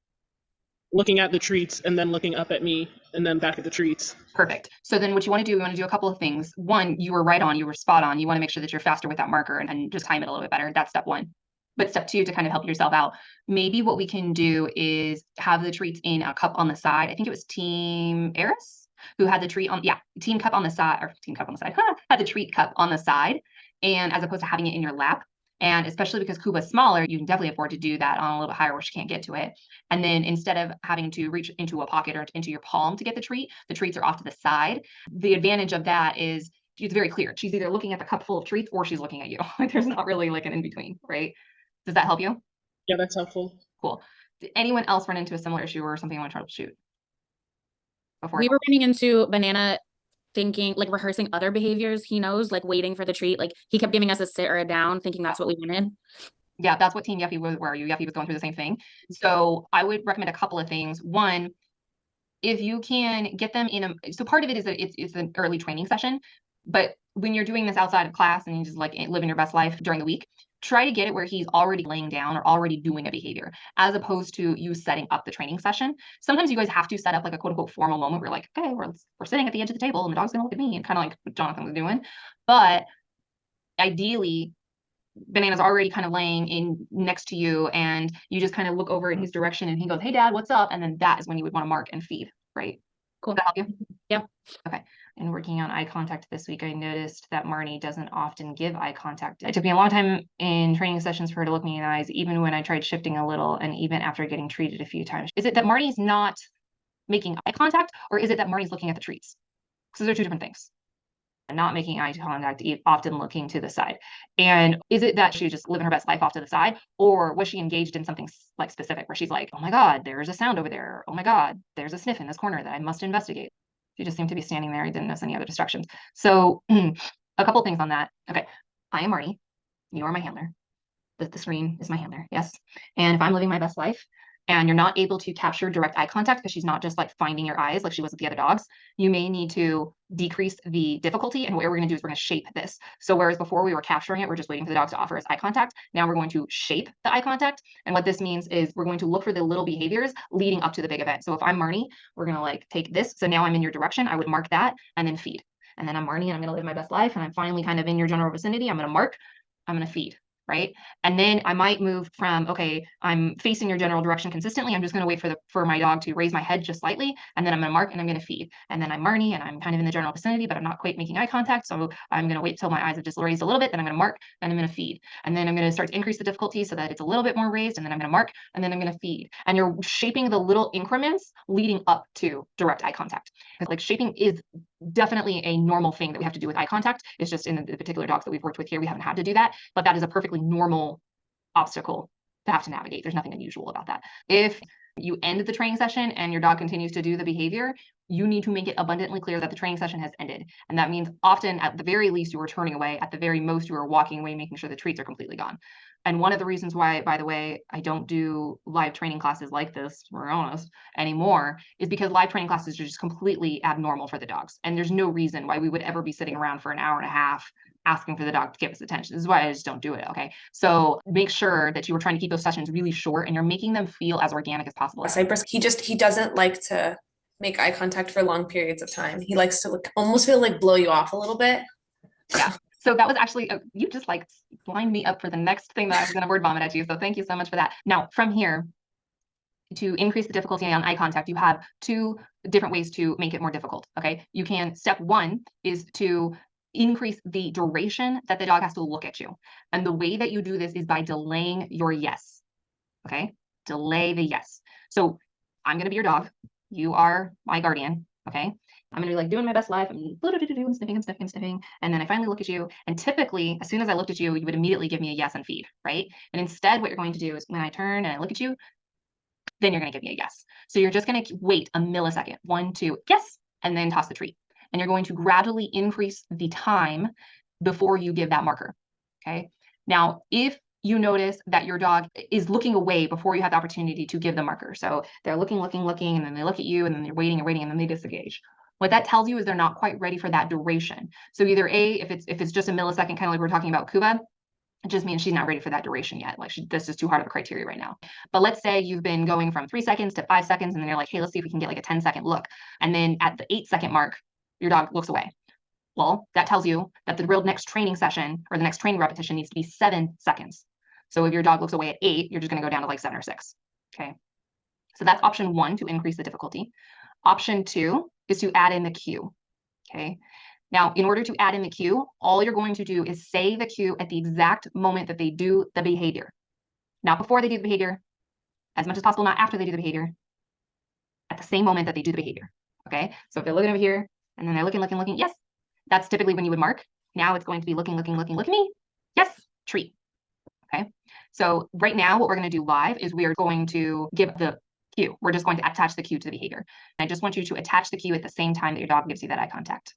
Looking at the treats and then looking up at me and then back at the treats. Perfect. So then what you want to do a couple of things. One, you were right on, you were spot on. You want to make sure that you're faster with that marker and just time it a little bit better. That's step one. But step two, to kind of help yourself out, maybe what we can do is have the treats in a cup on the side. I think it was Team Eris who had the treat on, team cup on the side, or team cup on the side, had the treat cup on the side, and as opposed to having it in your lap. And especially because Kuba's smaller, you can definitely afford to do that on a little bit higher where she can't get to it. And then instead of having to reach into a pocket or into your palm to get the treats are off to the side. The advantage of that is it's very clear. She's either looking at the cup full of treats or she's looking at you. Like there's not really like an in-between, right? Does that help you? Yeah, that's helpful. Cool. Did anyone else run into a similar issue or something you want to troubleshoot? Before We were running into Banana thinking, like rehearsing other behaviors he knows, like waiting for the treat. Like he kept giving us a sit or a down, thinking that's what we wanted. Yeah, that's what Team Yuffie was. Where you? Yuffie was going through the same thing. So I would recommend a couple of things. One, if you can get them in a, so part of it is that it's an early training session, but when you're doing this outside of class and you just like living your best life during the week, try to get it where he's already laying down or already doing a behavior, as opposed to you setting up the training session. Sometimes you guys have to set up like a quote unquote formal moment where like, okay, we're sitting at the edge of the table and the dog's gonna look at me, and kind of like what Jonathan was doing. But ideally, Banana's already kind of laying in next to you, and you just kind of look over in his direction and he goes, hey dad, what's up? And then that is when you would want to mark and feed, right? Cool. Does that help you? Yep. Okay. And working on eye contact this week, I noticed that Marnie doesn't often give eye contact. It took me a long time in training sessions for her to look me in the eyes, even when I tried shifting a little and even after getting treated a few times. Is it that Marnie's not making eye contact, or is it that Marnie's looking at the treats? Because they're two different things. Not making eye contact, often looking to the side. And is it that she's just living her best life off to the side, or was she engaged in something like specific where she's like, oh my God, there's a sound over there. Oh my God, there's a sniff in this corner that I must investigate. She just seemed to be standing there. I didn't notice any other distractions. So a couple things on that. Okay, I am Marnie. You are my handler. The screen is my handler. Yes. And if I'm living my best life and you're not able to capture direct eye contact because she's not just like finding your eyes like she was with the other dogs, you may need to decrease the difficulty. And what we're going to do is we're going to shape this. So whereas before we were capturing it, we're just waiting for the dogs to offer us eye contact. Now we're going to shape the eye contact. And what this means is we're going to look for the little behaviors leading up to the big event. So if I'm Marnie, we're going to like take this. So now I'm in your direction. I would mark that and then feed. And then I'm Marnie and I'm going to live my best life. And I'm finally kind of in your general vicinity. I'm going to mark, I'm going to feed. Right. And then I might move from, okay, I'm facing your general direction consistently. I'm just going to wait for my dog to raise my head just slightly. And then I'm going to mark and I'm going to feed. And then I'm Marnie and I'm kind of in the general vicinity, but I'm not quite making eye contact. So I'm going to wait till my eyes have just raised a little bit. Then I'm going to mark and I'm going to feed. And then I'm going to start to increase the difficulty so that it's a little bit more raised. And then I'm going to mark and then I'm going to feed. And you're shaping the little increments leading up to direct eye contact. Because like shaping is definitely a normal thing that we have to do with eye contact. It's just in the particular dogs that we've worked with here, we haven't had to do that, but that is a perfectly normal obstacle to have to navigate. There's nothing unusual about that. If you end the training session and your dog continues to do the behavior, you need to make it abundantly clear that the training session has ended. And that means often at the very least you are turning away, at the very most you are walking away, making sure the treats are completely gone. And one of the reasons why, by the way, I don't do live training classes like this, we're honest, anymore, is because live training classes are just completely abnormal for the dogs. And there's no reason why we would ever be sitting around for an hour and a half asking for the dog to give us attention. This is why I just don't do it, okay? So make sure that you are trying to keep those sessions really short and you're making them feel as organic as possible. Cypress, he doesn't like to make eye contact for long periods of time. He likes to almost feel like blow you off a little bit. Yeah. So that was actually, you just like lined me up for the next thing that I was going to word vomit at you. So thank you so much for that. Now from here, to increase the difficulty on eye contact, you have two different ways to make it more difficult. Okay. You can, step one is to increase the duration that the dog has to look at you. And the way that you do this is by delaying your yes. Okay. Delay the yes. So I'm going to be your dog. You are my guardian. Okay. I'm gonna be like doing my best life. I'm sniffing. And then I finally look at you. And typically, as soon as I looked at you, you would immediately give me a yes and feed, right? And instead, what you're going to do is when I turn and I look at you, then you're gonna give me a yes. So you're just gonna wait a millisecond, 1, 2, yes, and then toss the treat. And you're going to gradually increase the time before you give that marker, okay? Now, if you notice that your dog is looking away before you have the opportunity to give the marker. So they're looking, and then they look at you, and then they're waiting, and then they disengage. What that tells you is they're not quite ready for that duration. So either A, if it's just a millisecond, kind of like we're talking about Kuba, it just means she's not ready for that duration yet. Like this is too hard of a criteria right now. But let's say you've been going from 3 seconds to 5 seconds, and then you're like, hey, let's see if we can get like a 10-second look. And then at the 8-second mark, your dog looks away. Well, that tells you that the real next training session or the next training repetition needs to be 7 seconds. So if your dog looks away at 8, you're just going to go down to like 7 or 6. Okay. So that's option 1 to increase the difficulty. Option 2 is to add in the cue. Okay. Now, in order to add in the cue, all you're going to do is say the cue at the exact moment that they do the behavior. Not before they do the behavior, as much as possible, not after they do the behavior, at the same moment that they do the behavior. Okay. So if they're looking over here and then they're looking, yes, that's typically when you would mark. Now it's going to be looking at me. Yes, treat. Okay. So right now, what we're going to do live is we are going to give the cue. We're just going to attach the cue to the behavior. And I just want you to attach the cue at the same time that your dog gives you that eye contact.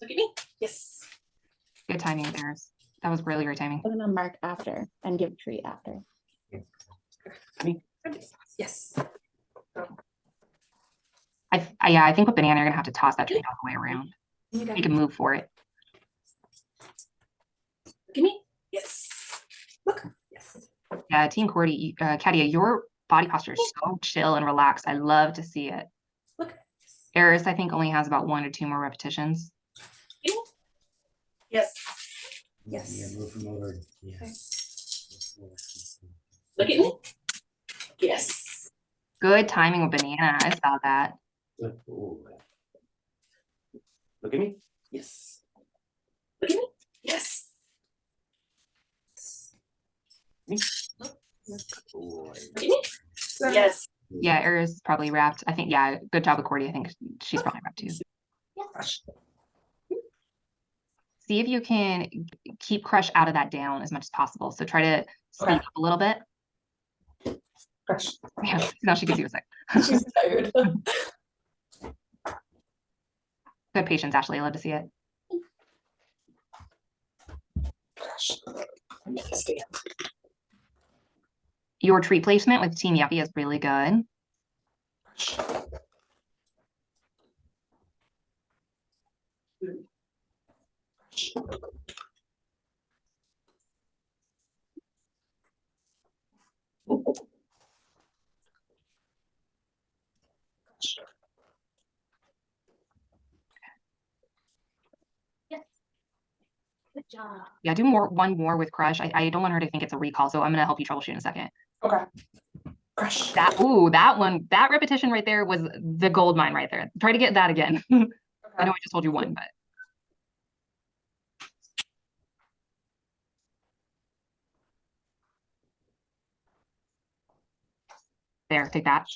Look at me. Yes. Good timing, Paris. That was really great timing. I'm gonna mark after and give treat after. Yes. I think with banana, you're gonna have to toss that treat all the way around. Make a move for it. Look at me. Yes. Look. Yes. Yeah, Team Cordy, Katia, your body posture is so chill and relaxed. I love to see it. Look. Eris, I think, only has about 1 or 2 more repetitions. Yes. Yeah, Yes. move from over. Yes. Look at me. Yes. Good timing with banana. I saw that. Look at me. Yes. Look at me. Yes. Boy. Look at me. Yes. Yeah, Eris is probably wrapped. I think, yeah, good job with Cordy. I think she's probably wrapped too. See if you can keep Crush out of that down as much as possible. So try to speed up a little bit. Crush. Yeah, now she gives you a sec. She's tired. Good patience, Ashley. I love to see it. Crush. Stand. Your treat placement with Team Yuppie is really good. Crush. Yes. Good job. Yeah, do one more with Crush. I don't want her to think it's a recall, so I'm gonna help you troubleshoot in a second. Okay. Crush. That that repetition right there was the gold mine right there. Try to get that again. I know I just told you 1, but there, take that.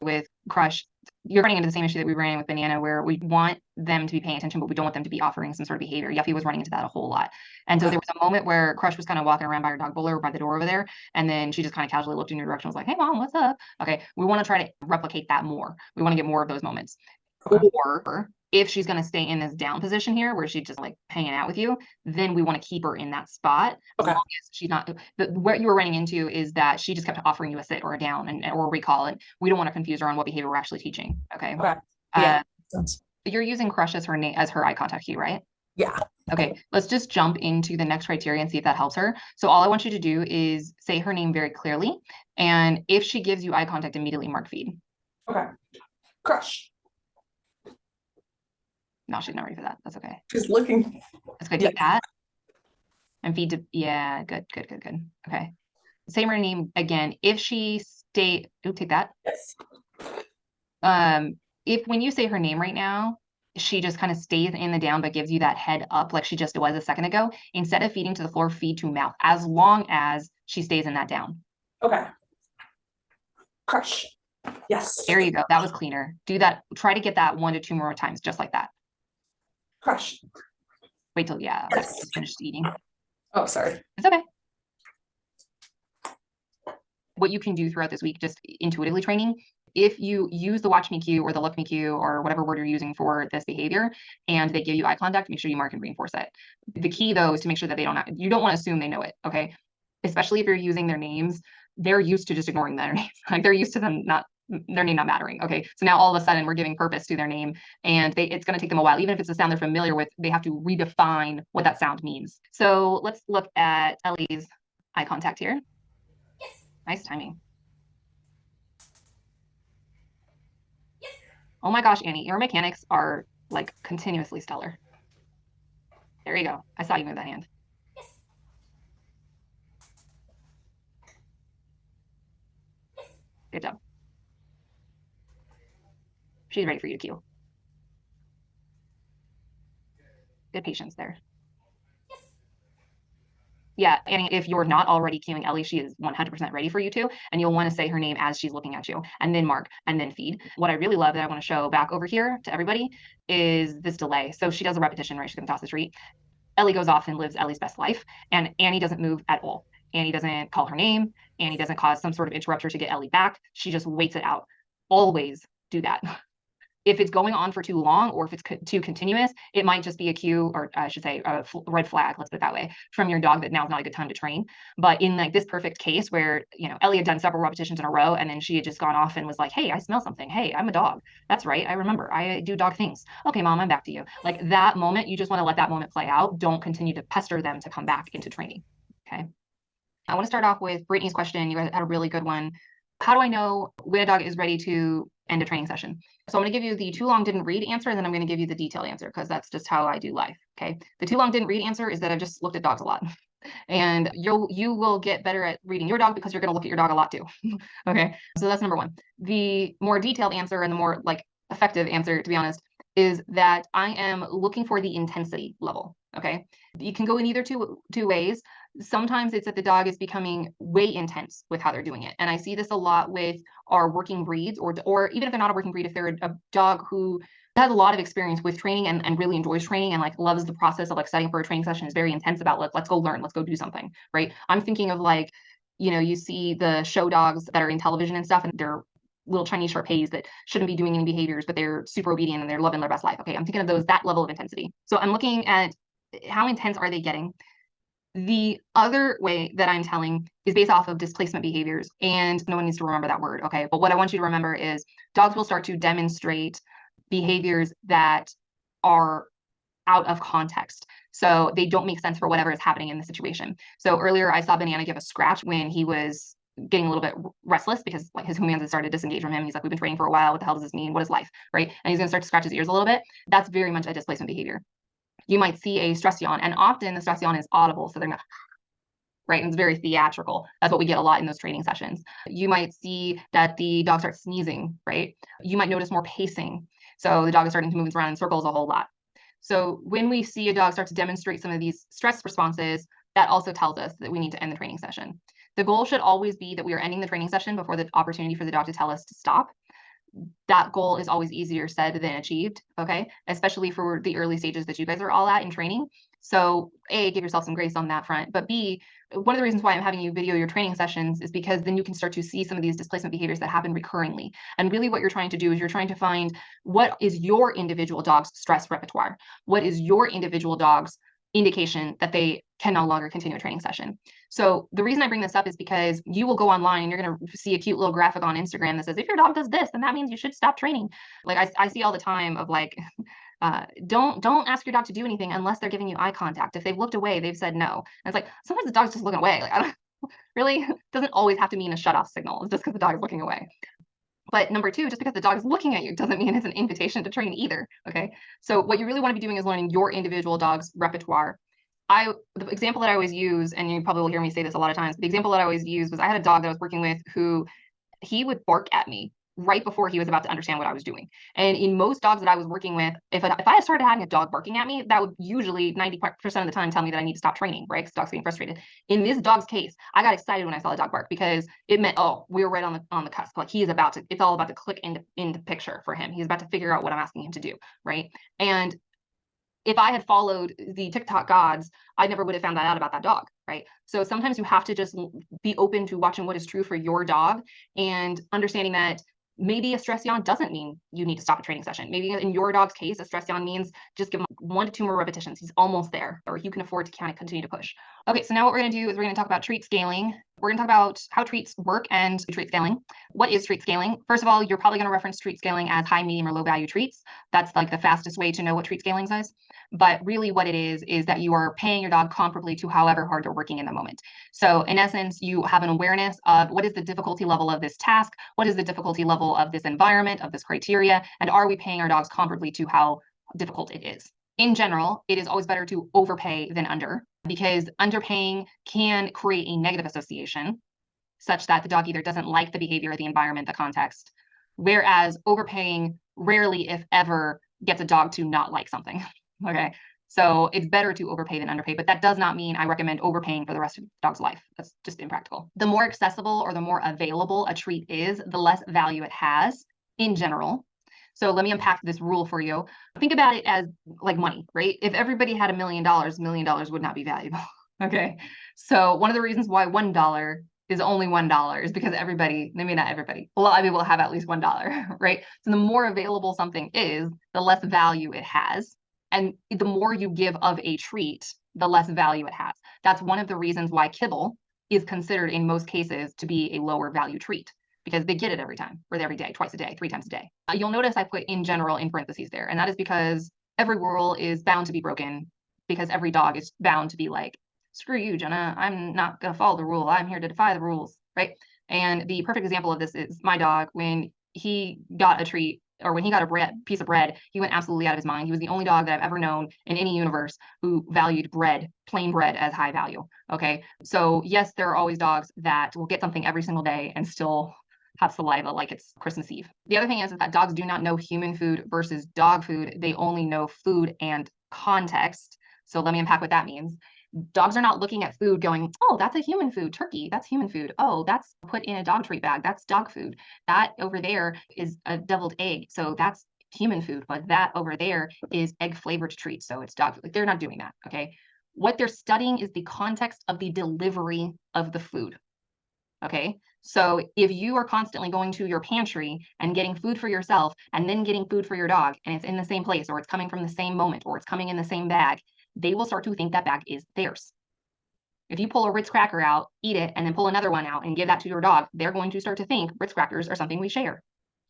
With Crush, you're running into the same issue that we ran with Banana, where we want them to be paying attention, but we don't want them to be offering some sort of behavior. Yuffie was running into that a whole lot. And so there was a moment where Crush was kind of walking around by her dog bowler by the door over there. And then she just kind of casually looked in your direction and was like, hey, mom, what's up? Okay. We want to try to replicate that more. We want to get more of those moments. Okay. Or if she's going to stay in this down position here where she's just like hanging out with you, then we want to keep her in that spot. Okay. As long as she's not, what you were running into is that she just kept offering you a sit or a down or a recall, and we don't want to confuse her on what behavior we're actually teaching. Okay. Okay. Yeah. You're using Crush as her name, as her eye contact cue, right? Yeah. Okay, let's just jump into the next criteria and see if that helps her. So all I want you to do is say her name very clearly. And if she gives you eye contact, immediately mark feed. Okay. Crush. No, she's not ready for that. That's okay. She's looking. That's good. Yeah. Take that. And feed to, yeah, good. Okay. Say her name again. If she take that. Yes. If when you say her name right now, she just kind of stays in the down, but gives you that head up like she just was a second ago, instead of feeding to the floor, feed to mouth, as long as she stays in that down. Okay. Crush. Yes. There you go. That was cleaner. Do that. Try to get that 1 to 2 more times, just like that. Crush. Wait till, yeah, Yes. she's finished eating. Oh, sorry. It's okay. What you can do throughout this week, just intuitively training, if you use the watch me cue or the look me cue or whatever word you're using for this behavior, and they give you eye contact, make sure you mark and reinforce it. The key though is to make sure that you don't want to assume they know it, okay? Especially if you're using their names, they're used to just ignoring their names. Like they're used to them their name not mattering. Okay. So now all of a sudden we're giving purpose to their name, and it's going to take them a while. Even if it's a sound they're familiar with, they have to redefine what that sound means. So let's look at Ellie's eye contact here. Yes. Nice timing. Yes. Oh my gosh, Annie, your mechanics are like continuously stellar. There you go. I saw you move that hand. Yes. Good job. She's ready for you to cue. Good patience there. Yes. Yeah, Annie, if you're not already cueing Ellie, she is 100% ready for you to, and you'll want to say her name as she's looking at you, and then mark, and then feed. What I really love that I want to show back over here to everybody is this delay. So she does a repetition, right? She's going to toss the treat. Ellie goes off and lives Ellie's best life, and Annie doesn't move at all. Annie doesn't call her name. Annie doesn't cause some sort of interrupter to get Ellie back. She just waits it out. Always do that. If it's going on for too long, or if it's too continuous, it might just be a cue, or I should say a red flag, let's put it that way, from your dog that now's not a good time to train. But in like this perfect case where, Ellie had done several repetitions in a row, and then she had just gone off and was like, hey, I smell something. Hey, I'm a dog. That's right. I remember. I do dog things. Okay, mom, I'm back to you. Like that moment, you just want to let that moment play out. Don't continue to pester them to come back into training. Okay. I want to start off with Brittany's question. You guys had a really good one. How do I know when a dog is ready to end a training session? So I'm going to give you the too long didn't read answer, and then I'm going to give you the detailed answer, because that's just how I do life. Okay. The too long didn't read answer is that I've just looked at dogs a lot. And you will get better at reading your dog because you're going to look at your dog a lot too. Okay. So that's number one. The more detailed answer, and the more like effective answer, to be honest, is that I am looking for the intensity level. Okay. You can go in either two ways. Sometimes it's that the dog is becoming way intense with how they're doing it. And I see this a lot with our working breeds, or even if they're not a working breed, if they're a dog who has a lot of experience with training and really enjoys training and like loves the process of like setting up for a training session, is very intense about let's go learn, let's go do something, right? I'm thinking of like, you see the show dogs that are in television and stuff, and they're little Chinese Shar-Peis that shouldn't be doing any behaviors, but they're super obedient and they're loving their best life. Okay, I'm thinking of that level of intensity. So I'm looking at how intense are they getting. The other way that I'm telling is based off of displacement behaviors, and no one needs to remember that word, okay? But what I want you to remember is dogs will start to demonstrate behaviors that are out of context. So they don't make sense for whatever is happening in the situation. So earlier I saw Banana give a scratch when he was getting a little bit restless because like his humans had started to disengage from him. He's like, we've been training for a while. What the hell does this mean? What is life, right? And he's going to start to scratch his ears a little bit. That's very much a displacement behavior. You might see a stress yawn, and often the stress yawn is audible. So they're not, right? And it's very theatrical. That's what we get a lot in those training sessions. You might see that the dog starts sneezing, right? You might notice more pacing. So the dog is starting to move around in circles a whole lot. So when we see a dog start to demonstrate some of these stress responses, that also tells us that we need to end the training session. The goal should always be that we are ending the training session before the opportunity for the dog to tell us to stop. that goal is always easier said than achieved, okay? Especially for the early stages that you guys are all at in training. So A, give yourself some grace on that front, but B, one of the reasons why I'm having you video your training sessions is because then you can start to see some of these displacement behaviors that happen recurringly. And really what you're trying to do is you're trying to find what is your individual dog's stress repertoire? What is your individual dog's indication that they can no longer continue a training session? So the reason I bring this up is because you will go online and you're going to see a cute little graphic on Instagram that says, if your dog does this, then that means you should stop training. Like I see all the time of like, don't ask your dog to do anything unless they're giving you eye contact. If they've looked away, they've said no. And it's like, sometimes the dog's just looking away. Like, I don't really doesn't always have to mean a shut off signal just because the dog is looking away. But number two, just because the dog is looking at you doesn't mean it's an invitation to train either. Okay. So what you really want to be doing is learning your individual dog's repertoire. The example that I always use, and you probably will hear me say this a lot of times, the example that I always use was I had a dog that I was working with who he would bark at me right before he was about to understand what I was doing. And in most dogs that I was working with, if I started having a dog barking at me, that would usually 90% of the time tell me that I need to stop training, right? Because the dog's getting frustrated. In this dog's case, I got excited when I saw the dog bark because it meant, oh, we were right on the cusp. Like it's all about to click into picture for him. He's about to figure out what I'm asking him to do, right? And if I had followed the TikTok gods, I never would have found that out about that dog, right? So sometimes you have to just be open to watching what is true for your dog and understanding that maybe a stress yawn doesn't mean you need to stop a training session. Maybe in your dog's case, a stress yawn means just give him 1 to 2 more repetitions. He's almost there, or you can afford to kind of continue to push. Okay, so now what we're going to do is we're going to talk about treat scaling. We're going to talk about how treats work and treat scaling. What is treat scaling? First of all, you're probably going to reference treat scaling as high, medium, or low value treats. That's like the fastest way to know what treat scaling is. But really what it is that you are paying your dog comparably to however hard they're working in the moment. So in essence, you have an awareness of what is the difficulty level of this task, what is the difficulty level of this environment, of this criteria, and are we paying our dogs comparably to how difficult it is? In general, it is always better to overpay than under, because underpaying can create a negative association such that the dog either doesn't like the behavior, the environment, the context, whereas overpaying rarely, if ever, gets a dog to not like something. Okay, so it's better to overpay than underpay, but that does not mean I recommend overpaying for the rest of the dog's life. That's just impractical. The more accessible or the more available a treat is, the less value it has in general. So let me unpack this rule for you. Think about it as like money, right? If everybody had $1 million, $1 million would not be valuable. Okay, so one of the reasons why $1 is only $1 is because everybody, maybe not everybody, a lot of people have at least $1, right? So the more available something is, the less value it has. And the more you give of a treat, the less value it has. That's one of the reasons why kibble is considered in most cases to be a lower value treat, because they get it every time, or every day, twice a day, 3 times a day. You'll notice I put in general in parentheses there, and that is because every rule is bound to be broken, because every dog is bound to be like, screw you, Jenna, I'm not going to follow the rule. I'm here to defy the rules, right? And the perfect example of this is my dog. When he got a treat, or when he got a piece of bread, he went absolutely out of his mind. He was the only dog that I've ever known in any universe who valued bread, plain bread, as high value. Okay, so yes, there are always dogs that will get something every single day and still have saliva like it's Christmas Eve. The other thing is that dogs do not know human food versus dog food. They only know food and context. So let me unpack what that means. Dogs are not looking at food going, oh, that's a human food, turkey, that's human food. Oh, that's put in a dog treat bag, that's dog food. That over there is a deviled egg, so that's human food. But that over there is egg flavored treat, so it's dog food. Like, they're not doing that, okay? What they're studying is the context of the delivery of the food, okay? So if you are constantly going to your pantry and getting food for yourself and then getting food for your dog, and it's in the same place, or it's coming from the same moment, or it's coming in the same bag, they will start to think that bag is theirs. If you pull a Ritz cracker out, eat it, and then pull another one out and give that to your dog, they're going to start to think Ritz crackers are something we share.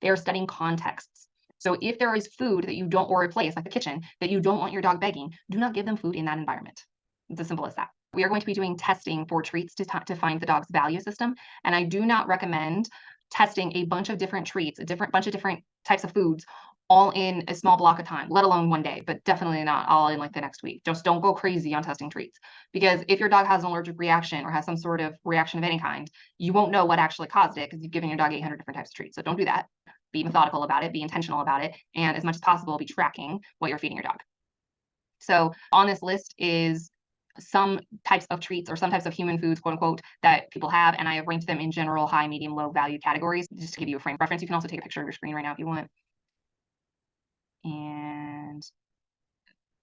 They are studying contexts. So if there is food that you don't, or a place like the kitchen that you don't want your dog begging, do not give them food in that environment. It's as simple as that. We are going to be doing testing for treats to find the dog's value system. And I do not recommend testing a bunch of different treats, bunch of different types of foods, all in a small block of time, let alone one day, but definitely not all in like the next week. Just don't go crazy on testing treats, because if your dog has an allergic reaction or has some sort of reaction of any kind, you won't know what actually caused it because you've given your dog 800 different types of treats. So don't do that. Be methodical about it, be intentional about it, and as much as possible, be tracking what you're feeding your dog. So on this list is some types of treats or some types of human foods, quote unquote, that people have, and I have ranked them in general, high, medium, low value categories, just to give you a frame of reference. You can also take a picture of your screen right now if you want. And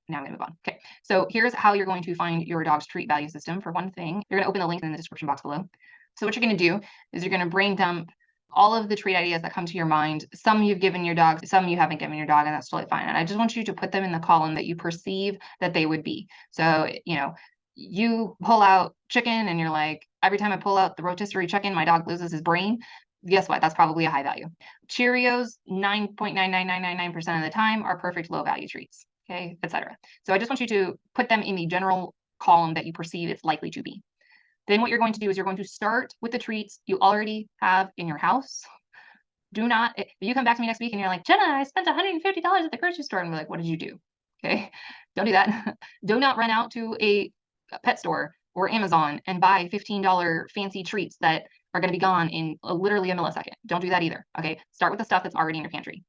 now I'm gonna move on. Okay, so here's how you're going to find your dog's treat value system. For one thing, you're gonna open the link in the description box below. So what you're gonna do is you're gonna brain dump all of the treat ideas that come to your mind. Some you've given your dog, some you haven't given your dog, and that's totally fine. And I just want you to put them in the column that you perceive that they would be. So, you pull out chicken and you're like, every time I pull out the rotisserie chicken, my dog loses his brain. Guess what? That's probably a high value. Cheerios, 9.99999% of the time, are perfect low value treats, okay, etc. So I just want you to put them in the general column that you perceive it's likely to be. Then what you're going to do is you're going to start with the treats you already have in your house. Do not, if you come back to me next week and you're like, Jenna, I spent $150 at the grocery store, and we're like, what did you do? Okay, don't do that. Do not run out to a pet store or Amazon and buy $15 fancy treats that are going to be gone in literally a millisecond. Don't do that either. Okay, start with the stuff that's already in your pantry.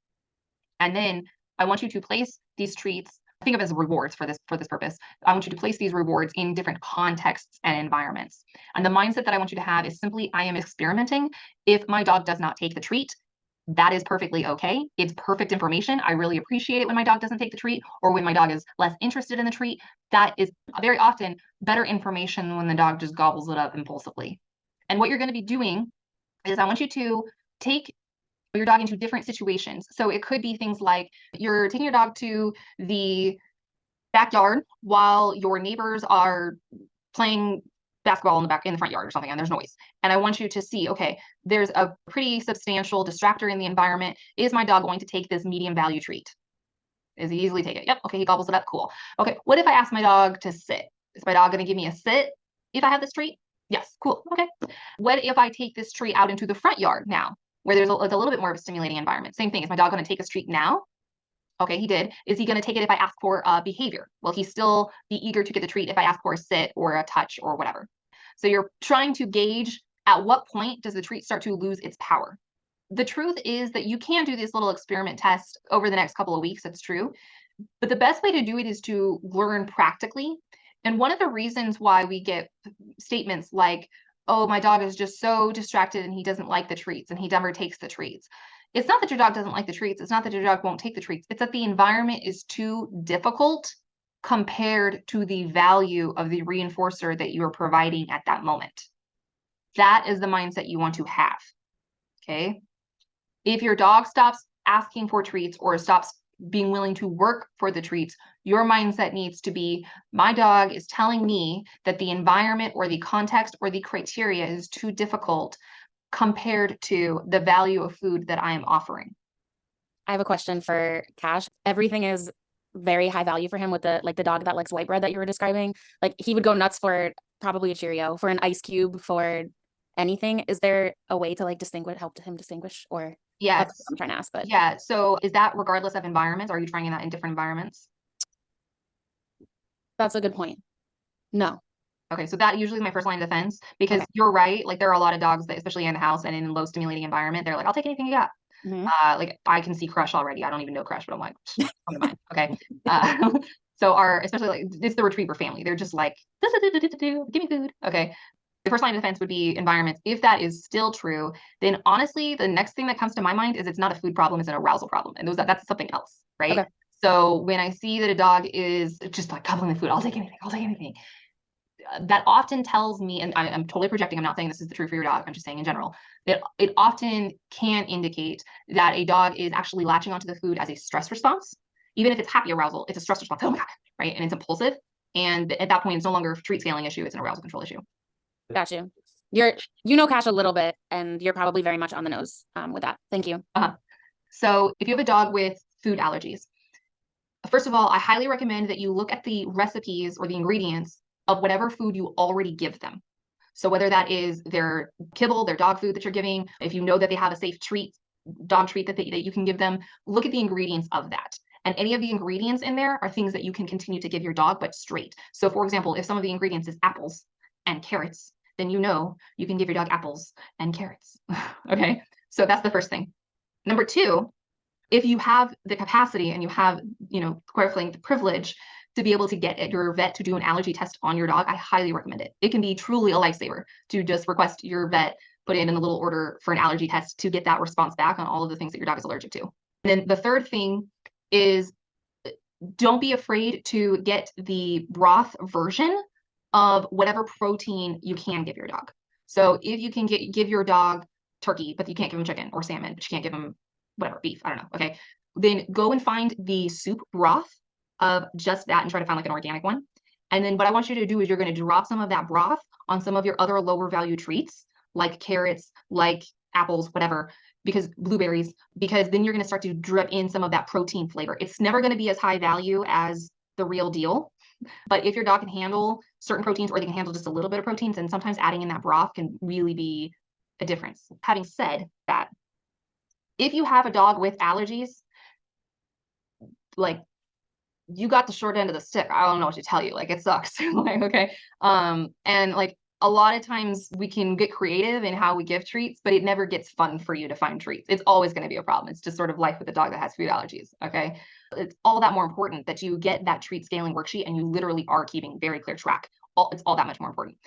And then I want you to place these treats, think of as rewards for this purpose. I want you to place these rewards in different contexts and environments. And the mindset that I want you to have is simply, I am experimenting. If my dog does not take the treat, that is perfectly okay. It's perfect information. I really appreciate it when my dog doesn't take the treat, or when my dog is less interested in the treat. That is very often better information than when the dog just gobbles it up impulsively. And what you're going to be doing is I want you to take your dog into different situations. So it could be things like you're taking your dog to the backyard while your neighbors are playing basketball in the front yard or something, and there's noise. And I want you to see, okay, there's a pretty substantial distractor in the environment. Is my dog going to take this medium value treat? Does he easily take it? Yep. Okay, he gobbles it up. Cool. Okay, what if I ask my dog to sit? Is my dog going to give me a sit if I have this treat? Yes. Cool. Okay. What if I take this treat out into the front yard now, where there's a little bit more of a stimulating environment? Same thing. Is my dog going to take this treat now? Okay, he did. Is he going to take it if I ask for behavior? Will he still be eager to get the treat if I ask for a sit or a touch or whatever? So you're trying to gauge at what point does the treat start to lose its power. The truth is that you can do this little experiment test over the next couple of weeks. That's true. But the best way to do it is to learn practically. And one of the reasons why we get statements like, oh, my dog is just so distracted and he doesn't like the treats and he never takes the treats. It's not that your dog doesn't like the treats. It's not that your dog won't take the treats. It's that the environment is too difficult compared to the value of the reinforcer that you are providing at that moment. That is the mindset you want to have, okay? If your dog stops asking for treats or stops being willing to work for the treats, your mindset needs to be, my dog is telling me that the environment or the context or the criteria is too difficult compared to the value of food that I am offering. I have a question for Cash. Everything is very high value for him with the dog that likes white bread that you were describing. Like, he would go nuts for probably a Cheerio, for an ice cube, for anything. Is there a way to help him distinguish, or? Yes. That's what I'm trying to ask, but yeah. So is that regardless of environments? Are you trying that in different environments? that's a good point. No. Okay, so that usually is my first line of defense, because Okay. you're right. Like, there are a lot of dogs that, especially in the house and in low stimulating environment, they're like, I'll take anything you got. Mhm. Like, I can see Crush already. I don't even know Crush, but I'm like, come to mind. Okay. So especially like, it's the retriever family. They're just like, give me food. Okay. The first line of defense would be environments. If that is still true, then honestly, the next thing that comes to my mind is it's not a food problem, it's an arousal problem. And that's something else, right? Okay. So when I see that a dog is just like gobbling the food, I'll take anything. That often tells me, and I'm totally projecting, I'm not saying this is the truth for your dog, I'm just saying in general, that it often can indicate that a dog is actually latching onto the food as a stress response. Even if it's happy arousal, it's a stress response. Oh my God, right? And it's impulsive. And at that point, it's no longer a treat scaling issue, it's an arousal control issue. Got you. You know Cash a little bit, and you're probably very much on the nose with that. Thank you. So if you have a dog with food allergies, first of all, I highly recommend that you look at the recipes or the ingredients of whatever food you already give them. So whether that is their kibble, their dog food that you're giving, if you know that they have a safe treat, dog treat that you can give them, look at the ingredients of that. And any of the ingredients in there are things that you can continue to give your dog, but straight. So for example, if some of the ingredients is apples and carrots, then you know you can give your dog apples and carrots. Okay, so that's the first thing. Number two, if you have the capacity and you have, quite frankly, the privilege to be able to get your vet to do an allergy test on your dog, I highly recommend it. It can be truly a lifesaver to just request your vet put in a little order for an allergy test to get that response back on all of the things that your dog is allergic to. And then the third thing is, don't be afraid to get the broth version of whatever protein you can give your dog. So if you can give your dog turkey, but you can't give him chicken or salmon, but you can't give him whatever, beef, I don't know, okay? Then go and find the soup broth of just that and try to find like an organic one. And then what I want you to do is you're going to drop some of that broth on some of your other lower value treats, like carrots, like apples, whatever, because blueberries, because then you're going to start to drip in some of that protein flavor. It's never going to be as high value as the real deal. But if your dog can handle certain proteins or they can handle just a little bit of proteins, then sometimes adding in that broth can really be a difference. Having said that, if you have a dog with allergies, like, you got the short end of the stick. I don't know what to tell you. Like, it sucks. Like, okay. And like a lot of times we can get creative in how we give treats, but it never gets fun for you to find treats. It's always going to be a problem. It's just sort of life with a dog that has food allergies. Okay. It's all that more important that you get that treat scaling worksheet and you literally are keeping very clear track. It's all that much more important.